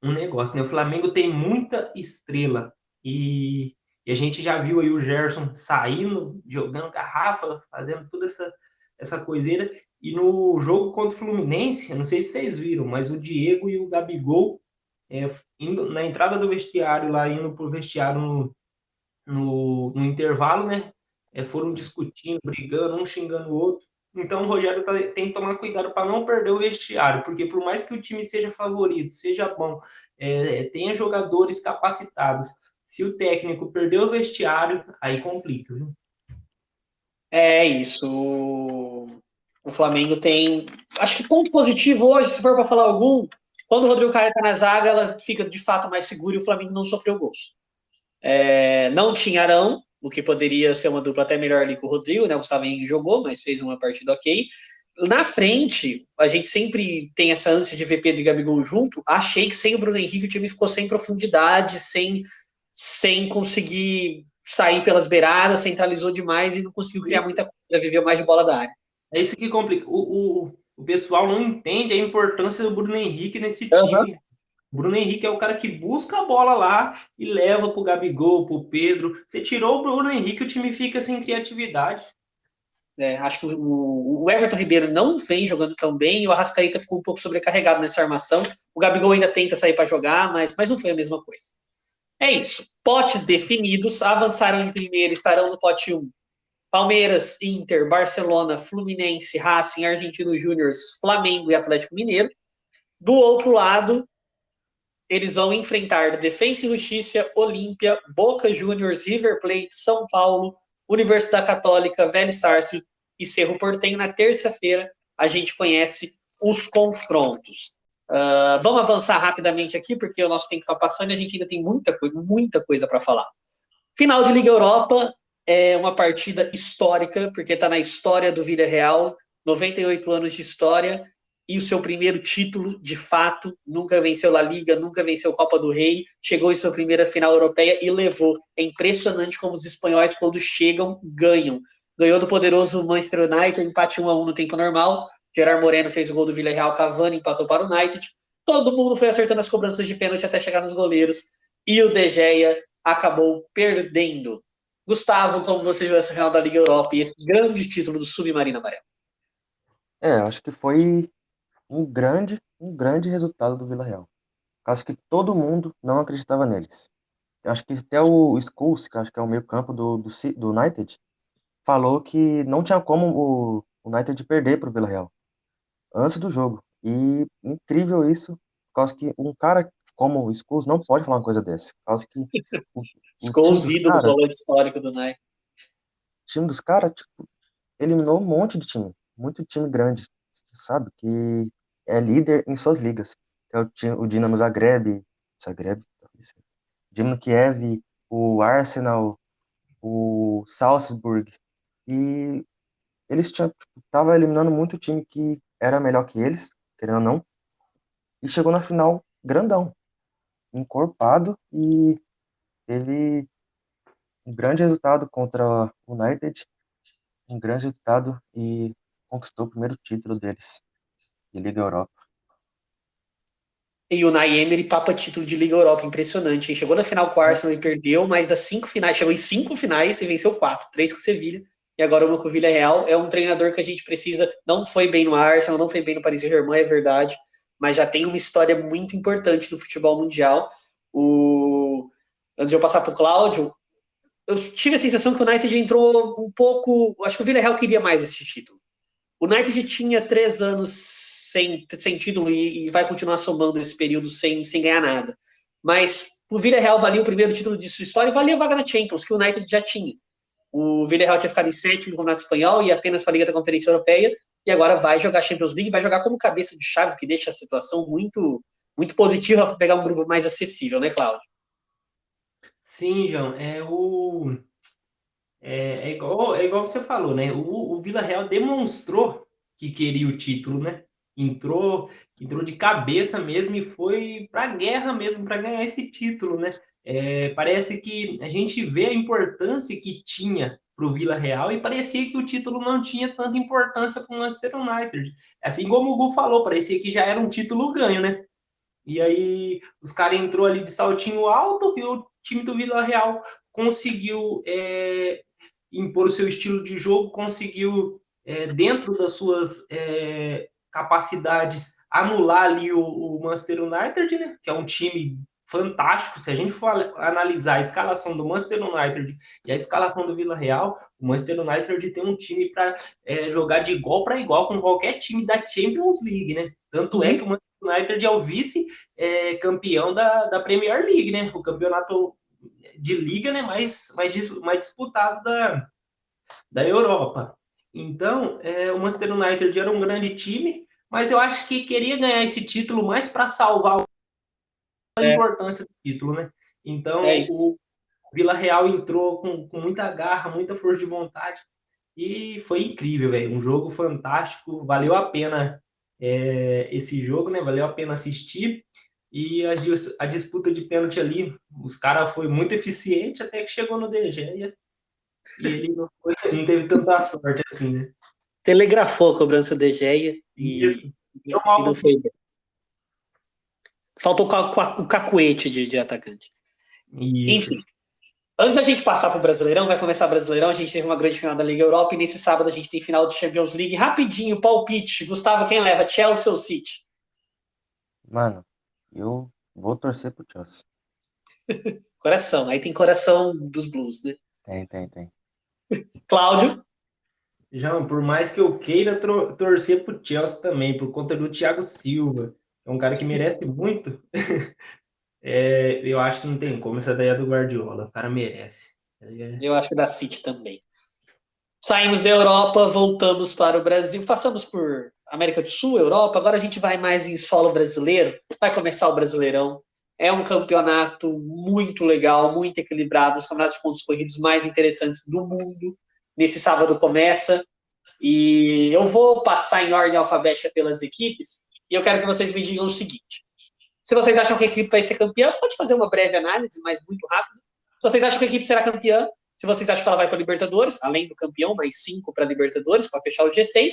um negócio, né? O Flamengo tem muita estrela e a gente já viu aí o Gerson saindo, jogando garrafa, fazendo toda essa coiseira. E no jogo contra o Fluminense, eu não sei se vocês viram, mas o Diego e o Gabigol indo na entrada do vestiário lá, indo pro vestiário no intervalo, né? Foram discutindo, brigando, um xingando o outro. Então o Rogério tem que tomar cuidado para não perder o vestiário, porque por mais que o time seja favorito, seja bom, tenha jogadores capacitados, se o técnico perder o vestiário, aí complica, viu? é isso. O Flamengo tem. Acho que ponto positivo hoje, se for para falar algum, quando o Rodrigo Caio tá na zaga, ela fica de fato mais segura e o Flamengo não sofreu gols. Não tinha Arão, o que poderia ser uma dupla até melhor ali com o Rodrigo, né? O Gustavo Henrique jogou, mas fez uma partida ok. Na frente, a gente sempre tem essa ânsia de ver Pedro e Gabigol junto. Achei que sem o Bruno Henrique o time ficou sem profundidade, sem conseguir sair pelas beiradas, centralizou demais e não conseguiu criar Isso, muita coisa, viveu mais de bola da área. é isso que complica. O pessoal não entende a importância do Bruno Henrique nesse Uhum. time. O Bruno Henrique é o cara que busca a bola lá e leva para o Gabigol, para o Pedro. Você tirou o Bruno Henrique, o time fica sem criatividade. Acho que o Everton Ribeiro não vem jogando tão bem e o Arrascaeta ficou um pouco sobrecarregado nessa armação. O Gabigol ainda tenta sair para jogar, mas não foi a mesma coisa. É isso. Potes definidos, avançaram em primeiro, estarão no pote 1. Palmeiras, Inter, Barcelona, Fluminense, Racing, Argentino Júnior, Flamengo e Atlético Mineiro. Do outro lado, eles vão enfrentar Defensa e Justiça, Olímpia, Boca Juniors, River Plate, São Paulo, Universidade Católica, Vélez Sarsfield e Cerro Porteño. Na terça-feira, a gente conhece os confrontos. Vamos avançar rapidamente aqui, porque o nosso tempo está passando e a gente ainda tem muita coisa para falar. Final de Liga Europa é uma partida histórica, porque está na história do Villarreal, 98 anos de história, e o seu primeiro título, de fato, nunca venceu La Liga, nunca venceu Copa do Rei, chegou em sua primeira final europeia e levou. É impressionante como os espanhóis, quando chegam, ganham. Ganhou do poderoso Manchester United, empate 1-1 no tempo normal, Gerard Moreno fez o gol do Villarreal, Cavani empatou para o United, todo mundo foi acertando as cobranças de pênalti até chegar nos goleiros, e o De Gea acabou perdendo. Gustavo, como você viu essa final da Liga Europa e esse grande título do Submarino Amarelo? Acho que foi um grande resultado do Villarreal. Acho que todo mundo não acreditava neles. Eu acho que até o Scholes, que acho que é o meio-campo do United, falou que não tinha como o United perder para o Villarreal antes do jogo. E incrível isso, por causa que um cara como o Scholes não pode falar uma coisa dessa. Por causa que o, o Ficou time os dos ídolos, caras, volante histórico do Nike. tipo, eliminou um monte de time, muito time grande, sabe? Que é líder em suas ligas. É o Dinamo Zagreb, Dinamo Kiev, o Arsenal. o Salzburg. E eles tava eliminando muito time que era melhor que eles, querendo ou não, e chegou na final grandão, encorpado, e teve um grande resultado contra o United, um grande resultado, e conquistou o primeiro título deles, de Liga Europa. E o Unai Emery papa título de Liga Europa, impressionante, hein? Chegou na final com o Arsenal e perdeu, mas das 5 finais, chegou em 5 finais e venceu 4, 3 com o Sevilha, e agora uma com o Villarreal. É um treinador que a gente precisa, não foi bem no Arsenal, não foi bem no Paris Saint-Germain, é verdade, mas já tem uma história muito importante no futebol mundial. Antes de eu passar para o Cláudio, eu tive a sensação que o United entrou um pouco, acho que o Villarreal queria mais esse título. O United tinha 3 anos sem título e vai continuar somando esse período sem ganhar nada. Mas o Villarreal valia o primeiro título de sua história e valia a vaga na Champions, que o United já tinha. O Villarreal tinha ficado em sétimo no Campeonato Espanhol e apenas para a Liga da Conferência Europeia, e agora vai jogar Champions League, vai jogar como cabeça de chave, que deixa a situação muito, muito positiva para pegar um grupo mais acessível, né, Cláudio? Sim, João, é igual você falou, né? O Villarreal demonstrou que queria o título, né? Entrou de cabeça mesmo e foi para a guerra mesmo para ganhar esse título, né? Parece que a gente vê a importância que tinha para o Villarreal e parecia que o título não tinha tanta importância para o Manchester United. Assim como o Gu falou, parecia que já era um título ganho, né? E aí os caras entrou ali de saltinho alto e o time do Villarreal conseguiu impor o seu estilo de jogo, conseguiu, dentro das suas capacidades, anular ali o Manchester United, né? Que é um time fantástico. Se a gente for analisar a escalação do Manchester United e a escalação do Villarreal, o Manchester United tem um time para jogar de igual para igual com qualquer time da Champions League, né? Tanto é que o Manchester United é o vice-campeão da Premier League, né? O campeonato de liga, né, mais disputado da Europa. Então, o Manchester United era um grande time, mas eu acho que queria ganhar esse título mais para salvar a importância do título, né? Então, Isso. o Villarreal entrou com muita garra, muita força de vontade, e foi incrível, velho. Um jogo fantástico, valeu a pena esse jogo, né? Valeu a pena assistir. E a disputa de pênalti ali, os caras foi muito eficiente até que chegou no De Gea e ele não teve tanta sorte assim, né? Telegrafou a cobrança de Gea Isso. Deu e não mal foi bem. Faltou o cacuete de atacante. Isso. Enfim, antes da gente passar para o Brasileirão, vai começar o Brasileirão, a gente teve uma grande final da Liga Europa e nesse sábado a gente tem final de Champions League. Rapidinho, palpite. Gustavo, quem leva? Chelsea ou City? Mano, eu vou torcer pro Chelsea. Coração. Aí tem coração dos Blues, né? Tem. Cláudio? João, por mais que eu queira torcer pro Chelsea também, por conta do Thiago Silva, é um cara que merece muito, eu acho que não tem como essa ideia do Guardiola, o cara merece. Eu acho que da City também. Saímos da Europa, voltamos para o Brasil, passamos por América do Sul, Europa, agora a gente vai mais em solo brasileiro, vai começar o Brasileirão. É um campeonato muito legal, muito equilibrado, os campeonatos de pontos corridos mais interessantes do mundo. Nesse sábado começa, e eu vou passar em ordem alfabética pelas equipes, e eu quero que vocês me digam o seguinte: se vocês acham que a equipe vai ser campeã, pode fazer uma breve análise, mas muito rápido. Se vocês acham que a equipe será campeã, se vocês acham que ela vai para a Libertadores, além do campeão, mais 5 para a Libertadores, para fechar o G6.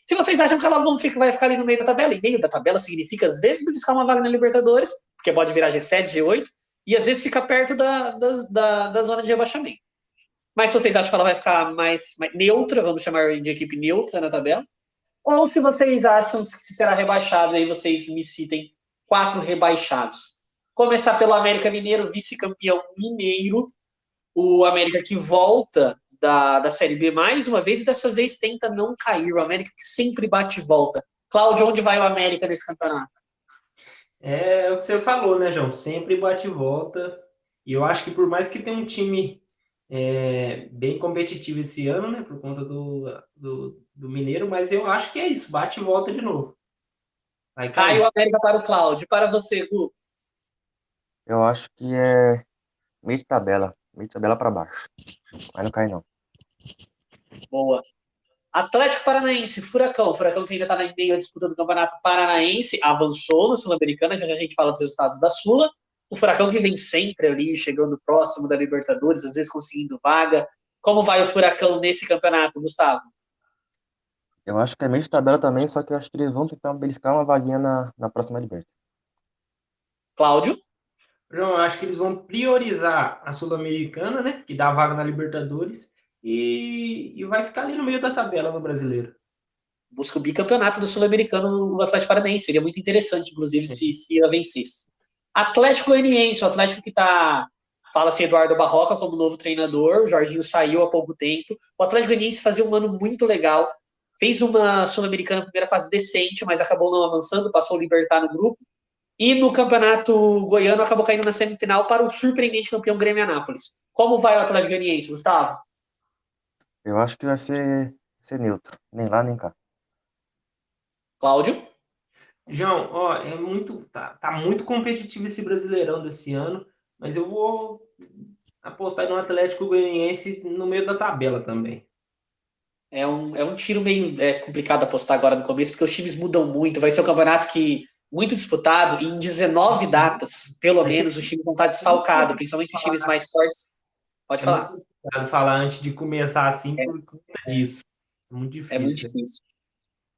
Se vocês acham que ela vai ficar ali no meio da tabela, e meio da tabela significa, às vezes, buscar uma vaga na Libertadores, porque pode virar G7, G8, e às vezes fica perto da zona de rebaixamento. Mas se vocês acham que ela vai ficar mais neutra, vamos chamar de equipe neutra na tabela, ou se vocês acham que será rebaixado, aí vocês me citem 4 rebaixados. Começar pelo América Mineiro, vice-campeão mineiro, o América que volta da Série B mais uma vez e dessa vez tenta não cair. O América que sempre bate e volta. Cláudio, onde vai o América nesse campeonato? É o que você falou, né, João? Sempre bate e volta. E eu acho que por mais que tenha um time bem competitivo esse ano, né, por conta do Mineiro, mas eu acho que é isso, bate e volta de novo. Vai Cai o cair. América para o Cláudio. Para você, Gu. Eu acho que é meio de tabela. Meio de tabela para baixo. Mas não cai, não. Boa. Atlético Paranaense, Furacão. Furacão que ainda está na meio da disputa do Campeonato Paranaense, avançou na Sul-Americana, já a gente fala dos resultados da Sula. O Furacão que vem sempre ali, chegando próximo da Libertadores, às vezes conseguindo vaga. Como vai o Furacão nesse campeonato, Gustavo? Eu acho que é meio de tabela também, só que eu acho que eles vão tentar beliscar uma vaguinha na próxima Liberta. Cláudio? João, eu acho que eles vão priorizar a Sul-Americana, né? Que dá vaga na Libertadores, e vai ficar ali no meio da tabela no Brasileiro. Busca o bicampeonato do Sul-Americano no Atlético Paranaense. Seria muito interessante, inclusive, se ela vencesse. Atlético Goianiense, o Atlético que está... Fala-se Eduardo Barroca como novo treinador, o Jorginho saiu há pouco tempo. O Atlético Goianiense fazia um ano muito legal, fez uma Sul-Americana primeira fase decente, mas acabou não avançando, passou o Libertad no grupo. E no Campeonato Goiano acabou caindo na semifinal para o surpreendente campeão Grêmio Anápolis. Como vai o Atlético Goianiense, Gustavo? Eu acho que vai ser neutro. Nem lá, nem cá. Cláudio? João, ó, tá muito competitivo esse Brasileirão desse ano, mas eu vou apostar no Atlético Goianiense no meio da tabela também. É um tiro meio complicado apostar agora no começo, porque os times mudam muito. Vai ser um campeonato que muito disputado, e em 19 datas, pelo menos, os times vão estar desfalcados, principalmente os times mais fortes. Pode É muito falar. complicado falar antes de começar assim É, por conta disso. É muito é muito difícil. difícil.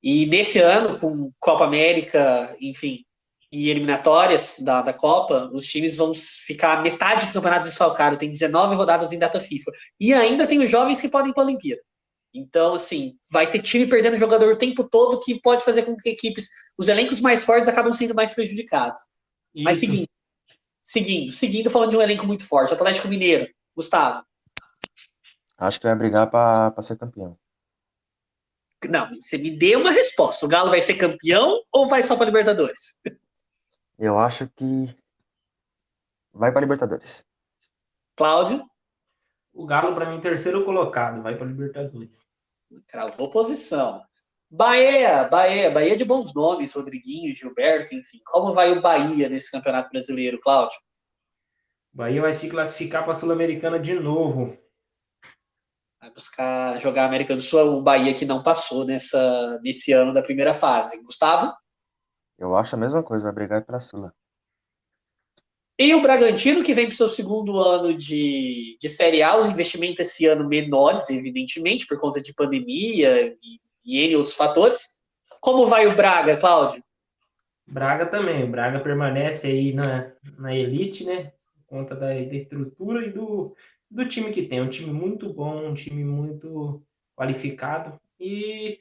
E nesse ano, com Copa América, enfim, e eliminatórias da Copa, os times vão ficar metade do campeonato desfalcado. Tem 19 rodadas em data FIFA. E ainda tem os jovens que podem ir para a Olimpíada. Então, assim, vai ter time perdendo jogador o tempo todo que pode fazer com que equipes, os elencos mais fortes acabam sendo mais prejudicados. Mas Isso. seguindo, falando de um elenco muito forte, Atlético Mineiro, Gustavo. Acho que vai brigar para ser campeão. Não, você me dê uma resposta. O Galo vai ser campeão ou vai só para Libertadores? Eu acho que vai para Libertadores. Cláudio? O Galo, para mim, terceiro colocado, vai para Libertadores. Cravou posição. Bahia de bons nomes, Rodriguinho, Gilberto, enfim. Como vai o Bahia nesse Campeonato Brasileiro, Cláudio? O Bahia vai se classificar para a Sul-Americana de novo. Vai buscar jogar a América do Sul, o Bahia que não passou nesse ano da primeira fase. Gustavo? Eu acho a mesma coisa, vai brigar pela Sula. E o Bragantino, que vem para o seu segundo ano de Série A, os investimentos esse ano menores, evidentemente, por conta de pandemia e N outros fatores. Como vai o Braga, Cláudio? Braga também. O Braga permanece aí na elite, né? Por conta da estrutura e do time que tem. Um time muito bom, um time muito qualificado. E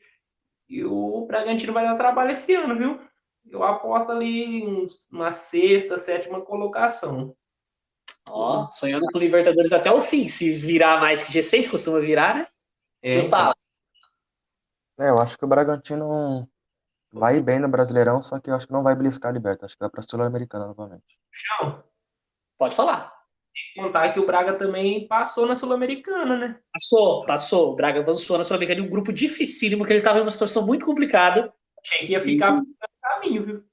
o Bragantino vai dar trabalho esse ano, viu? Eu aposto ali uma sexta, sétima colocação. Ó, sonhando com Libertadores até o fim. Se virar mais que G6 costuma virar, né? Então. Gustavo? Eu acho que o Bragantino vai ir bem no Brasileirão, só que eu acho que não vai beliscar a Liberta. Acho que vai para a Sul-Americana novamente. Chão, Pode falar. contar que o Braga também passou na Sul-Americana, né? Passou. O Braga avançou na Sul-Americana em um grupo dificílimo, que ele estava em uma situação muito complicada. Achei que ia E, ficar no caminho, viu?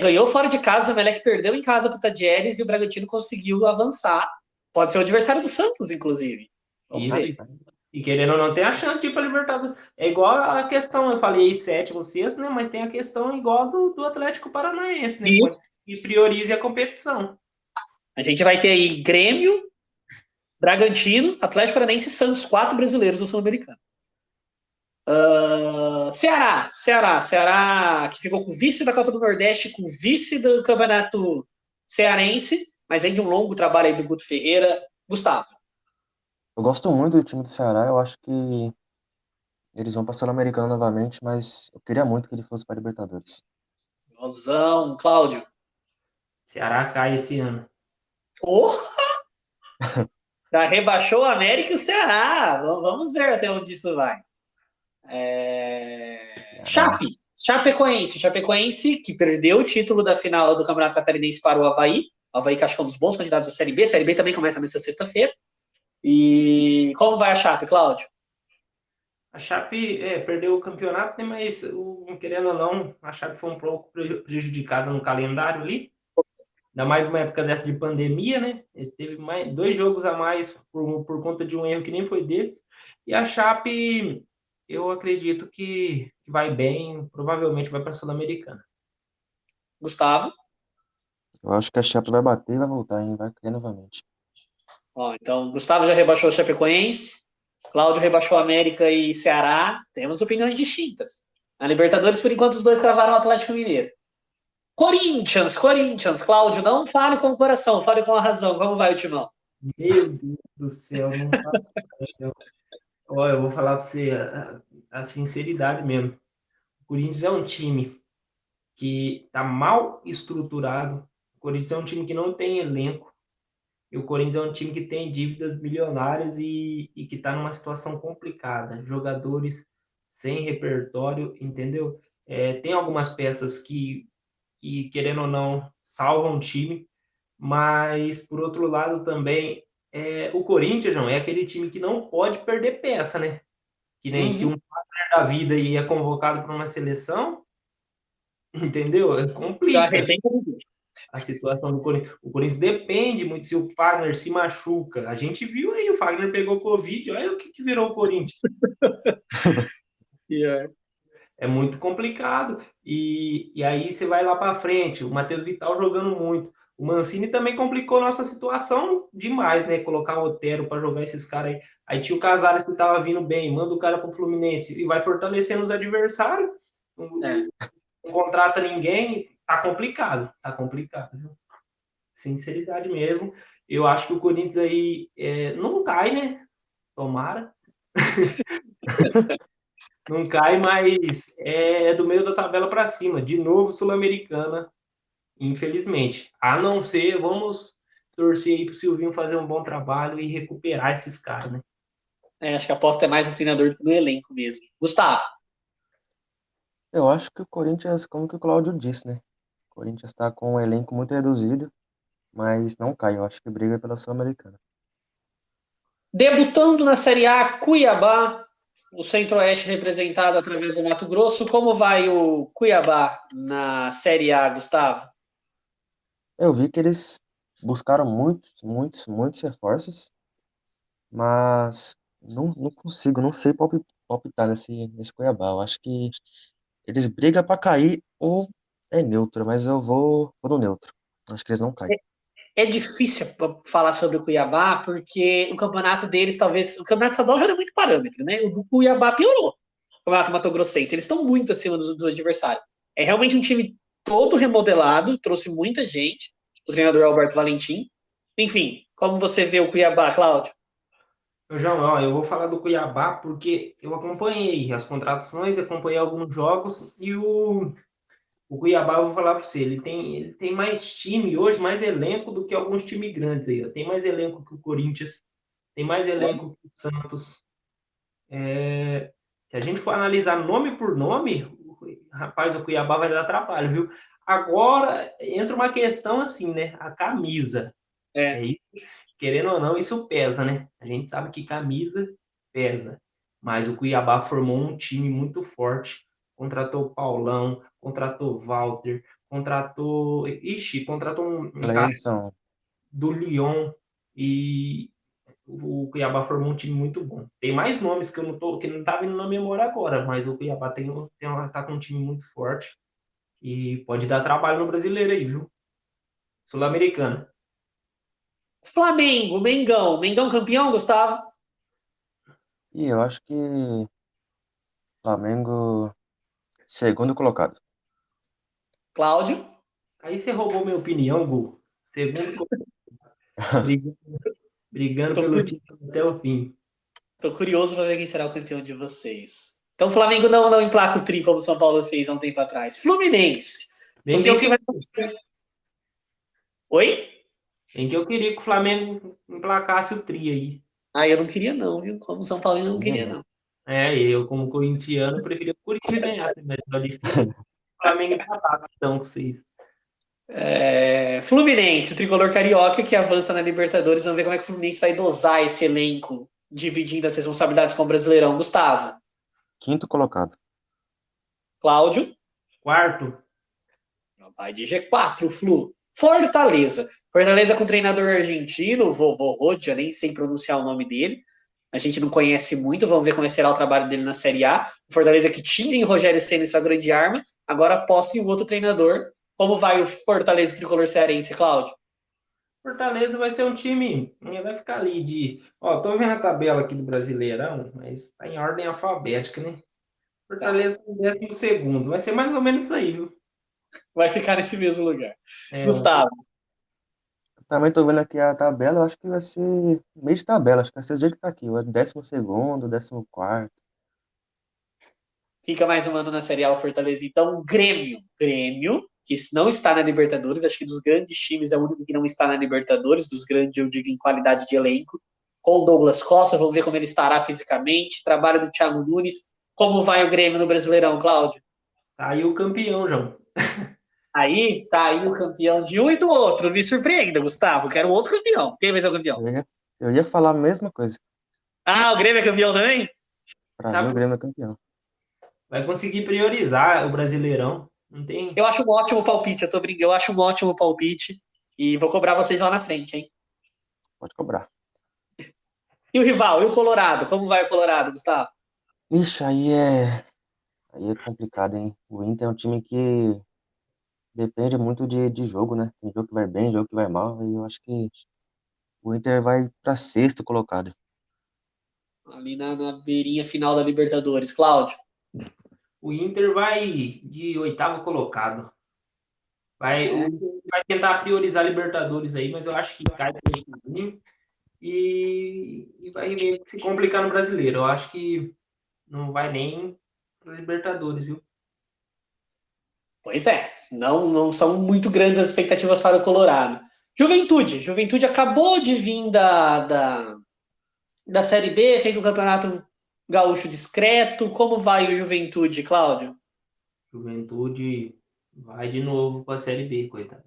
ganhou fora de casa, o Emelec perdeu em casa para o Tadieres e o Bragantino conseguiu avançar. Pode ser o adversário do Santos, inclusive. Vamos Isso. ver. E querendo ou não, tem a chance de ir para Libertadores. É igual a questão, eu falei sétimo, sexto, né? Mas tem a questão igual do Atlético Paranaense, né? Pode Isso. ser que priorize a competição. A gente vai ter aí Grêmio, Bragantino, Atlético Paranaense e Santos, 4 brasileiros do Sul-Americano. Ceará, que ficou com o vice da Copa do Nordeste, com o vice do Campeonato Cearense, mas vem de um longo trabalho aí do Guto Ferreira. Gustavo. Eu gosto muito do time do Ceará, eu acho que eles vão para a Sul-Americana novamente, mas eu queria muito que ele fosse para Libertadores. Rosão, Cláudio. Ceará cai esse ano. Porra! Já rebaixou o América e o Ceará. Vamos ver até onde isso vai. Ceará. Chapecoense, que perdeu o título da final do Campeonato Catarinense para o Avaí. O Avaí que acho que é um dos bons candidatos da Série B. A Série B também começa nessa sexta-feira. E como vai a Chape, Cláudio? A Chape perdeu o campeonato, né? Mas querendo ou não, a Chape foi um pouco prejudicada no calendário ali. ainda mais uma época dessa de pandemia, né? Ele teve 2 jogos a mais por conta de um erro que nem foi deles. E a Chape, eu acredito que vai bem, provavelmente vai para a Sul-Americana. Gustavo? Eu acho que a Chape vai bater e vai voltar, hein? Vai cair novamente. Ó, então, Gustavo já rebaixou o Chapecoense, Cláudio rebaixou América e Ceará. Temos opiniões distintas. Na Libertadores, por enquanto, os dois cravaram o Atlético Mineiro. Corinthians. Cláudio, não fale com o coração, fale com a razão. Como vai o timão? Meu Deus do céu, não faço ideia. Olha, eu vou falar para você a sinceridade mesmo. O Corinthians é um time que está mal estruturado. O Corinthians é um time que não tem elenco. E o Corinthians é um time que tem dívidas milionárias e que está numa situação complicada. Jogadores sem repertório, entendeu? Tem algumas peças que, querendo ou não, salvam o time, mas, por outro lado, também, o Corinthians, João, é aquele time que não pode perder peça, né? Que nem se um Uhum. Fagner da vida e é convocado para uma seleção, entendeu? Já Complica arrebenta. a situação do Corinthians. O Corinthians depende muito se o Fagner se machuca. A gente viu aí, o Fagner pegou Covid, olha o que virou o Corinthians. Yeah. É muito complicado. E aí você vai lá para frente, o Matheus Vital jogando muito. O Mancini também complicou nossa situação demais, né? Colocar o Otero para jogar esses caras aí. Aí tinha o Casares que estava vindo bem, manda o cara para o Fluminense e vai fortalecendo os adversários. É. Não contrata ninguém, tá complicado. Tá complicado, viu? Sinceridade mesmo. Eu acho que o Corinthians aí não cai, né? Tomara. Não cai, mas é do meio da tabela para cima. De novo, Sul-Americana, infelizmente. A não ser, vamos torcer aí para o Silvinho fazer um bom trabalho e recuperar esses caras, né? Acho que a aposta é mais no treinador do que no elenco mesmo. Gustavo? Eu acho que o Corinthians, como que o Cláudio disse, né? O Corinthians está com um elenco muito reduzido, mas não cai. Eu acho que briga pela Sul-Americana. Debutando na Série A, Cuiabá, o Centro-Oeste representado através do Mato Grosso. Como vai o Cuiabá na Série A, Gustavo? Eu vi que eles buscaram muitos reforços, mas não consigo, não sei palpitar nesse Cuiabá. Eu acho que eles brigam para cair ou é neutro, mas eu vou no neutro. Acho que eles não caem. É difícil falar sobre o Cuiabá, porque o campeonato deles, talvez. O campeonato estadual já deu muito parâmetro, né? O do Cuiabá piorou. O campeonato mato-grossense. Eles estão muito acima do adversário. É realmente um time todo remodelado, trouxe muita gente. O treinador Alberto Valentim. Enfim, como você vê o Cuiabá, Cláudio? João, ó, eu vou falar do Cuiabá porque eu acompanhei as contratações, acompanhei alguns jogos e o Cuiabá, eu vou falar para você, ele tem mais time hoje, mais elenco do que alguns times grandes aí. Ó. Tem mais elenco que o Corinthians, tem mais elenco que o Santos. Se a gente for analisar nome por nome, rapaz, o Cuiabá vai dar trabalho, viu? Agora entra uma questão assim, né? A camisa. É. Querendo ou não, isso pesa, né? A gente sabe que camisa pesa. Mas o Cuiabá formou um time muito forte. Contratou o Paulão, contratou o Walter, contratou um cara Cleison, do Lyon e o Cuiabá formou um time muito bom. Tem mais nomes que não tá vindo na memória agora, mas o Cuiabá tá com um time muito forte e pode dar trabalho no brasileiro aí, viu? Sul-Americana. Flamengo, Mengão. Mengão campeão, Gustavo? e eu acho que Flamengo segundo colocado. Cláudio? Aí você roubou minha opinião, Gu. Segundo, brigando, brigando Tô, pelo título até o fim. tô curioso para ver quem será o campeão de vocês. Então o Flamengo não emplaca o tri como o São Paulo fez há um tempo atrás. Fluminense. Bem que eu Fluminense vai. queria, Oi? bem que, eu queria que o Flamengo emplacasse o tri aí. Eu não queria não, viu? Como São Paulo eu não Minha queria não. não. Eu, como corintiano, preferia que o Corinthians ganhasse, mas é difícil. O Flamengo empatasse, então, com vocês. Fluminense, o tricolor carioca que avança na Libertadores. Vamos ver como é que o Fluminense vai dosar esse elenco, dividindo as responsabilidades com o Brasileirão. Gustavo? Quinto colocado. Cláudio? Quarto, Vai de G4, Flu. Fortaleza. Fortaleza com treinador argentino, Rodia, nem sei pronunciar o nome dele. A gente não conhece muito, vamos ver como será o trabalho dele na Série A. Fortaleza que tinha em Rogério Ceni sua grande arma, agora aposta em outro treinador. Como vai o Fortaleza tricolor cearense, Cláudio? Fortaleza vai ser um time, vai ficar ali de... Ó, tô vendo a tabela aqui do Brasileirão, mas tá em ordem alfabética, né? Fortaleza em 12º, vai ser mais ou menos isso aí, viu? Vai ficar nesse mesmo lugar. É, Gustavo. Também tô vendo aqui a tabela, eu acho que vai ser meio de tabela, acho que vai ser do jeito que tá aqui, o 12º, 14º. Fica mais um ano na Série A o Fortaleza. Então, Grêmio, que não está na Libertadores, acho que dos grandes times é o único que não está na Libertadores, dos grandes, eu digo, em qualidade de elenco, com o Douglas Costa, vamos ver como ele estará fisicamente, trabalho do Thiago Nunes. Como vai o Grêmio no Brasileirão, Cláudio? tá aí o campeão, João. Aí, tá aí o campeão de um e do outro. Me surpreenda, Gustavo. Quero outro campeão. Quem vai ser o campeão? Eu ia falar a mesma coisa. Ah, o Grêmio é campeão também? Pra mim, o Sabe, Grêmio é campeão. vai conseguir priorizar o Brasileirão. Não tem... Eu acho um ótimo palpite, eu tô brincando. Eu acho um ótimo palpite. E vou cobrar vocês lá na frente, hein? Pode cobrar. E o rival? E o Colorado? Como vai o Colorado, Gustavo? Ixi, aí é complicado, hein? O Inter é um time que depende muito de jogo, né? Tem jogo que vai bem, jogo que vai mal, e eu acho que o Inter vai pra sexto colocado. Ali na beirinha final da Libertadores. Cláudio? O Inter vai de 8º colocado. O Inter vai tentar priorizar a Libertadores aí, mas eu acho que cai pelo caminho e vai meio que se complicar no Brasileiro. Eu acho que não vai nem para Libertadores, viu? Pois é, não são muito grandes as expectativas para o Colorado. Juventude acabou de vir da Série B, fez um campeonato gaúcho discreto. Como vai o Juventude, Cláudio? Juventude vai de novo para a Série B, coitado.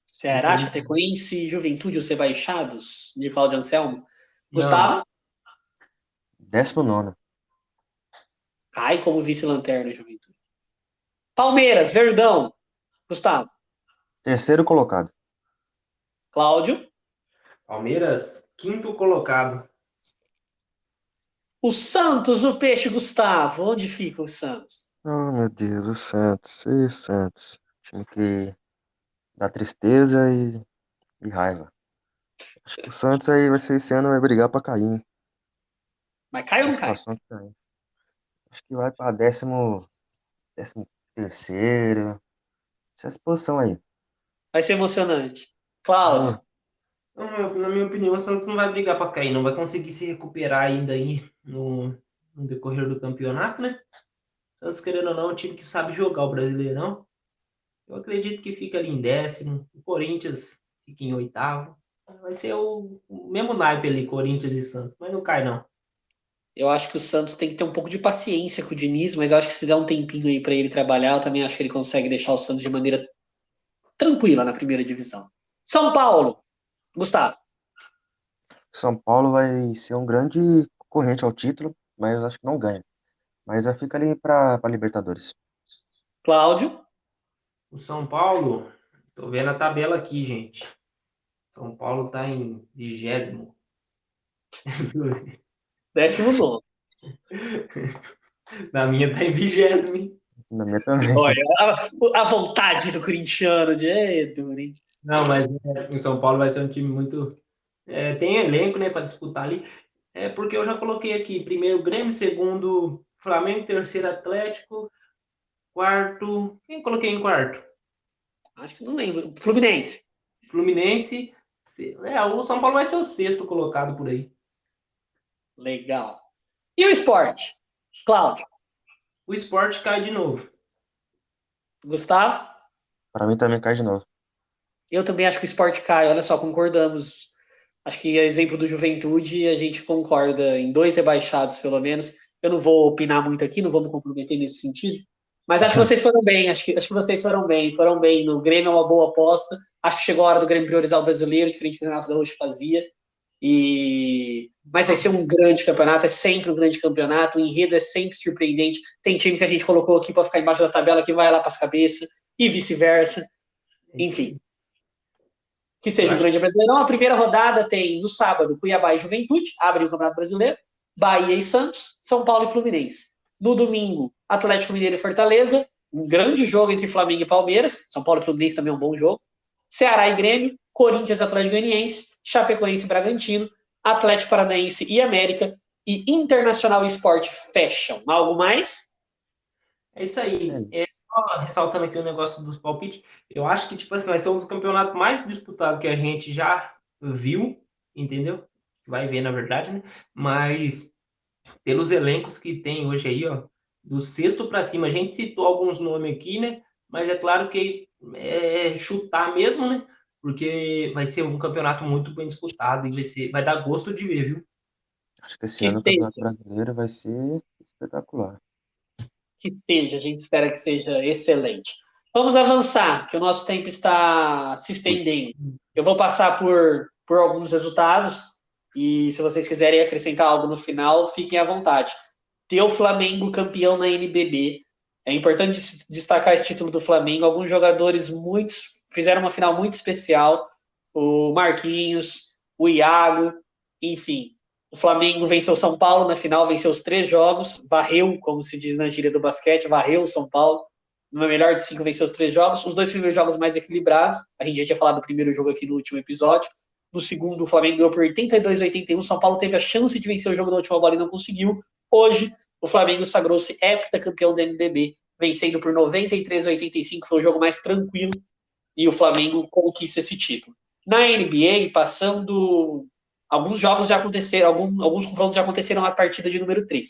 Ceará, Chapecoense, Juventude, os rebaixados, de Cláudio Anselmo. Não, Gustavo? 19º. Cai como vice-lanterna, Juventude. Palmeiras, Verdão. Gustavo? Terceiro colocado. Cláudio? Palmeiras, 5º colocado. O Santos, o Peixe, Gustavo. Onde fica o Santos? Oh, meu Deus, o Santos. E Santos. Time que dá tristeza e raiva. Acho que o Santos aí vai ser esse ano, vai brigar pra cair, hein? Mas cai ou A não cai? situação que tá aí. Acho que vai pra 13º. Essa posição aí. Vai ser emocionante. Cláudio? Oh, Não, na minha opinião, o Santos não vai brigar para cair, não vai conseguir se recuperar ainda aí no decorrer do campeonato, né? O Santos, querendo ou não, é um time que sabe jogar o Brasileirão. Eu acredito que fica ali em 10º, o Corinthians fica em 8º. Vai ser o mesmo naipe ali, Corinthians e Santos, mas não cai, não. Eu acho que o Santos tem que ter um pouco de paciência com o Diniz, mas eu acho que se der um tempinho aí para ele trabalhar, eu também acho que ele consegue deixar o Santos de maneira tranquila na primeira divisão. São Paulo, Gustavo. São Paulo vai ser um grande concorrente ao título, mas eu acho que não ganha. Mas já fica ali pra Libertadores. Cláudio. O São Paulo, tô vendo a tabela aqui, gente. São Paulo tá em 20º. 19º. Na minha tá em 20º, hein? Na minha também. Olha, a vontade do corintiano de duro, hein? Não, mas o São Paulo vai ser um time muito. Tem elenco, né, para disputar ali. Porque eu já coloquei aqui: primeiro Grêmio, segundo Flamengo, terceiro Atlético, quarto. Quem coloquei em quarto? Acho que não lembro. Fluminense. Fluminense. O São Paulo vai ser o sexto colocado por aí. Legal. E o esporte? Cláudio. O Sport cai de novo. Gustavo? Pra mim também cai de novo. Eu também acho que o esporte cai. Olha só, concordamos. Acho que exemplo do Juventude, a gente concorda em 2 rebaixados, pelo menos. Eu não vou opinar muito aqui, não vou me comprometer nesse sentido. Mas acho que vocês foram bem, acho que vocês foram bem. No Grêmio é uma boa aposta. Acho que chegou a hora do Grêmio priorizar o brasileiro, diferente do que o Renato Gaúcho fazia. Mas vai ser um grande campeonato, é sempre um grande campeonato, o enredo é sempre surpreendente. Tem time que a gente colocou aqui para ficar embaixo da tabela que vai lá para as cabeças, e vice-versa. Enfim. que seja o grande Brasileirão. A primeira rodada tem, no sábado, Cuiabá e Juventude, abrem o Campeonato Brasileiro, Bahia e Santos, São Paulo e Fluminense. No domingo, Atlético Mineiro e Fortaleza, um grande jogo entre Flamengo e Palmeiras, São Paulo e Fluminense também é um bom jogo. Ceará e Grêmio, Corinthians e Atlético Goianiense, Chapecoense e Bragantino, Atlético Paranaense e América, e Internacional e Sport fecham. Algo mais? É isso aí. Só ressaltando aqui o negócio dos palpites, eu acho que tipo assim, vai ser um dos campeonatos mais disputados que a gente já viu, entendeu? Vai ver, na verdade, né? Mas pelos elencos que tem hoje aí, ó, do sexto para cima, a gente citou alguns nomes aqui, né? Mas é claro que é chutar mesmo, né? Porque vai ser um campeonato muito bem disputado e vai dar gosto de ver, viu? Acho que esse Que ano o Campeonato seja, Brasileiro vai ser espetacular. a gente espera que seja excelente. Vamos avançar, que o nosso tempo está se estendendo. Eu vou passar por alguns resultados, e se vocês quiserem acrescentar algo no final, fiquem à vontade. Ter o Flamengo campeão na NBB. É importante destacar esse título do Flamengo. Alguns jogadores fizeram uma final muito especial. O Marquinhos, o Iago, enfim. O Flamengo venceu o São Paulo na final, venceu os 3 jogos, varreu, como se diz na gíria do basquete, varreu o São Paulo. No melhor de 5, venceu os 3 jogos. Os 2 primeiros jogos mais equilibrados. A gente já tinha falado do primeiro jogo aqui no último episódio. No segundo, o Flamengo ganhou por 82-81. O São Paulo teve a chance de vencer o jogo da última bola e não conseguiu. Hoje, o Flamengo sagrou-se heptacampeão da NBB, vencendo por 93-85. Foi o jogo mais tranquilo e o Flamengo conquista esse título. Na NBA, passando. Alguns jogos já aconteceram, alguns confrontos já aconteceram na partida de número 3.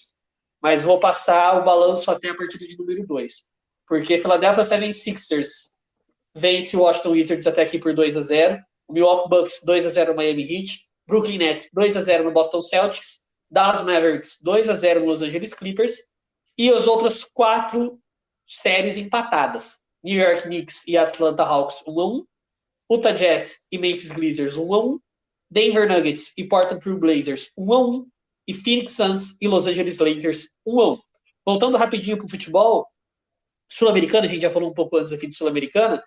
Mas vou passar o balanço até a partida de número 2. Porque Philadelphia 76ers vence o Washington Wizards até aqui por 2-0. O Milwaukee Bucks 2-0 no Miami Heat. Brooklyn Nets 2-0 no Boston Celtics. Dallas Mavericks 2-0 no Los Angeles Clippers. E as outras 4 séries empatadas. New York Knicks e Atlanta Hawks 1-1. Utah Jazz e Memphis Grizzlies 1-1. Denver Nuggets e Portland Trail Blazers 1-1. E Phoenix Suns e Los Angeles Lakers 1-1. Voltando rapidinho para o futebol sul-americano, a gente já falou um pouco antes aqui de sul-americana.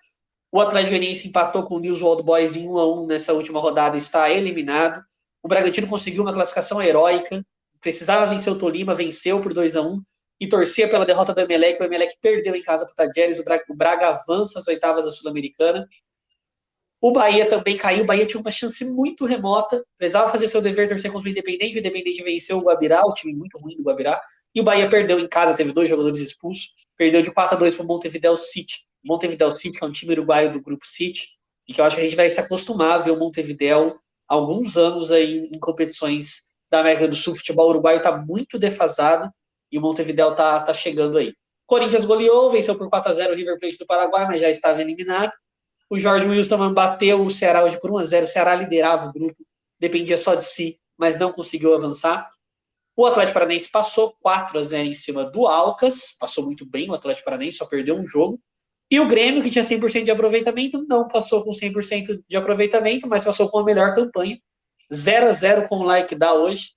O Atlético Goianiense empatou com o News Old Boys em 1-1 nessa última rodada e está eliminado. O Bragantino conseguiu uma classificação heróica, precisava vencer o Tolima, venceu por 2-1 e torcia pela derrota do Emelec. O Emelec perdeu em casa para o Tajeres, o Braga avança às oitavas da Sul-Americana. O Bahia também caiu, o Bahia tinha uma chance muito remota, precisava fazer seu dever, torcer contra o Independente venceu o Guabirá, o time muito ruim do Guabirá, e o Bahia perdeu em casa, teve 2 jogadores expulsos, perdeu de 4-2 para o Montevideo City. Montevideo City, que é um time uruguaio do Grupo City, e que eu acho que a gente vai se acostumar a ver o Montevideo há alguns anos aí em competições da América do Sul. O futebol uruguaio está muito defasado, e o Montevideo está chegando aí. Corinthians goleou, venceu por 4-0 o River Plate do Paraguai, mas já estava eliminado. O Jorge Wilstermann bateu o Ceará hoje por 1-0. O Ceará liderava o grupo, dependia só de si, mas não conseguiu avançar. O Atlético Paranaense passou 4-0 em cima do Alcas, passou muito bem o Atlético Paranaense, só perdeu um jogo. E o Grêmio, que tinha 100% de aproveitamento, não passou com 100% de aproveitamento, mas passou com a melhor campanha. 0-0 com o like dá hoje.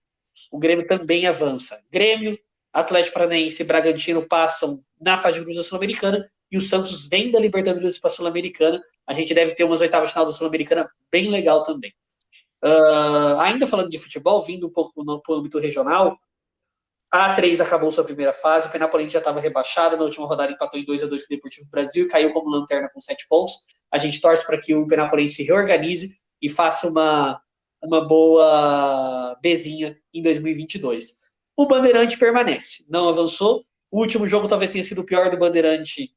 O Grêmio também avança. Grêmio, Atlético Paranaense e Bragantino passam na fase de grupos da Sul-Americana e o Santos vem da Libertadores para a Sul-Americana. A gente deve ter umas oitavas de final da Sul-Americana bem legal também. Ainda falando de futebol, vindo um pouco no âmbito regional, a A3 acabou sua primeira fase, o Penapolense já estava rebaixado, na última rodada empatou em 2-2 com o Deportivo Brasil e caiu como lanterna com 7 pontos. A gente torce para que o Penapolense se reorganize e faça uma boa Bzinha em 2022. O Bandeirante permanece, não avançou. O último jogo talvez tenha sido o pior do Bandeirante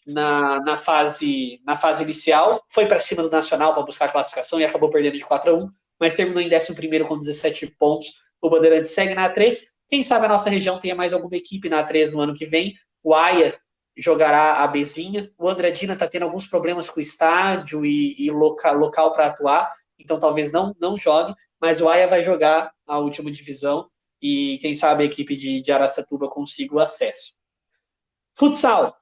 na fase inicial. Foi para cima do Nacional para buscar a classificação e acabou perdendo de 4-1, mas terminou em 11º com 17 pontos. O Bandeirante segue na A3. Quem sabe a nossa região tenha mais alguma equipe na A3 no ano que vem. O Aia jogará a Bzinha. O Andradina está tendo alguns problemas com o estádio e local para atuar, então talvez não jogue, mas o Aia vai jogar a última divisão e quem sabe a equipe de Araçatuba consiga o acesso. Futsal.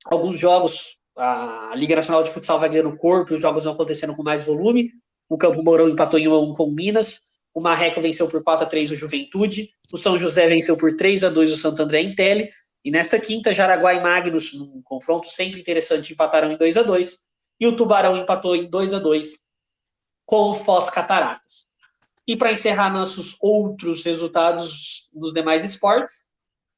Alguns jogos, a Liga Nacional de Futsal vai ganhando corpo, os jogos vão acontecendo com mais volume. O Campo Mourão empatou em 1-1 com Minas. O Marreco venceu por 4-3 o Juventude. O São José venceu por 3-2 o Santo André em Tele. E nesta quinta, Jaraguá e Magnus, num confronto sempre interessante, empataram em 2-2. E o Tubarão empatou em 2-2 com o Foz Cataratas. E para encerrar nossos outros resultados nos demais esportes,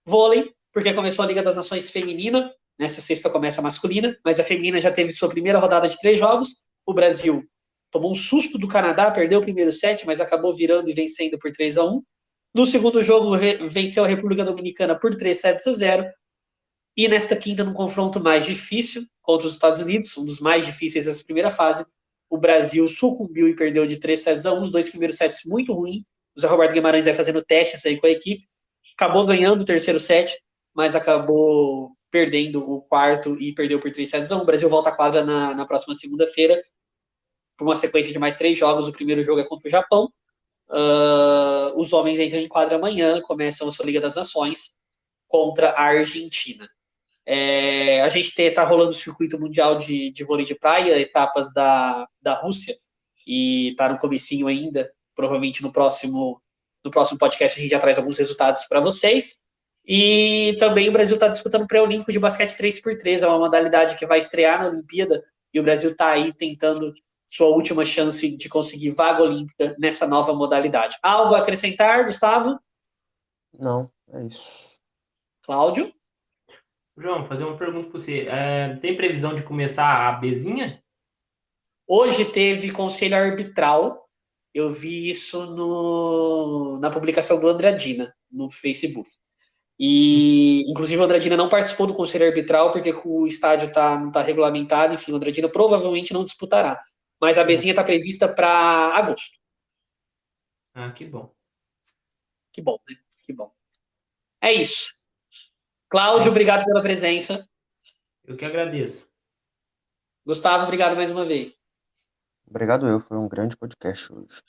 vôlei, porque começou a Liga das Nações Feminina, nessa sexta começa a masculina, mas a feminina já teve sua primeira rodada de 3 jogos. O Brasil tomou um susto do Canadá, perdeu o primeiro set, mas acabou virando e vencendo por 3-1. No segundo jogo, venceu a República Dominicana por 3-0. E nesta quinta, num confronto mais difícil contra os Estados Unidos, um dos mais difíceis dessa primeira fase, o Brasil sucumbiu e perdeu de 3-1, os 2 primeiros sets muito ruins. O Zé Roberto Guimarães vai fazendo testes aí com a equipe. Acabou ganhando o terceiro set, mas acabou perdendo o quarto e perdeu por 3-1. O Brasil volta à quadra na próxima segunda-feira, por uma sequência de mais 3 jogos. O primeiro jogo é contra o Japão. Os homens entram em quadra amanhã, começam a sua Liga das Nações contra a Argentina. A gente está rolando o circuito mundial de vôlei de praia, etapas da Rússia, e está no comecinho ainda. Provavelmente no próximo podcast a gente já traz alguns resultados para vocês. E também o Brasil está disputando o pré-olímpico de basquete 3x3, é uma modalidade que vai estrear na Olimpíada, e o Brasil está aí tentando sua última chance de conseguir vaga olímpica nessa nova modalidade. Algo a acrescentar, Gustavo? Não, é isso. Cláudio? João, fazer uma pergunta para você. Tem previsão de começar a Bzinha? Hoje teve conselho arbitral. Eu vi isso na publicação do Andradina, no Facebook. E, inclusive, o Andradina não participou do conselho arbitral porque o estádio não está regulamentado. Enfim, o Andradina provavelmente não disputará. Mas a Bzinha está prevista para agosto. Ah, que bom. Que bom, né? Que bom. É isso. Cláudio, obrigado pela presença. Eu que agradeço. Gustavo, obrigado mais uma vez. Obrigado foi um grande podcast hoje.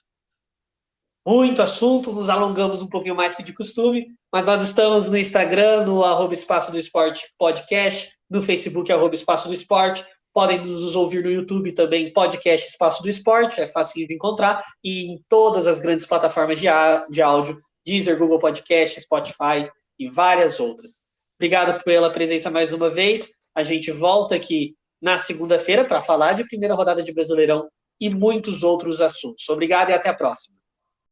Muito assunto, nos alongamos um pouquinho mais que de costume, mas nós estamos no Instagram, no @Espaço do Esporte Podcast, no Facebook, @Espaço do Esporte. Podem nos ouvir no YouTube também, podcast Espaço do Esporte, é fácil de encontrar, e em todas as grandes plataformas de áudio, Deezer, Google Podcast, Spotify e várias outras. Obrigado pela presença mais uma vez. A gente volta aqui na segunda-feira para falar de primeira rodada de Brasileirão e muitos outros assuntos. Obrigado e até a próxima.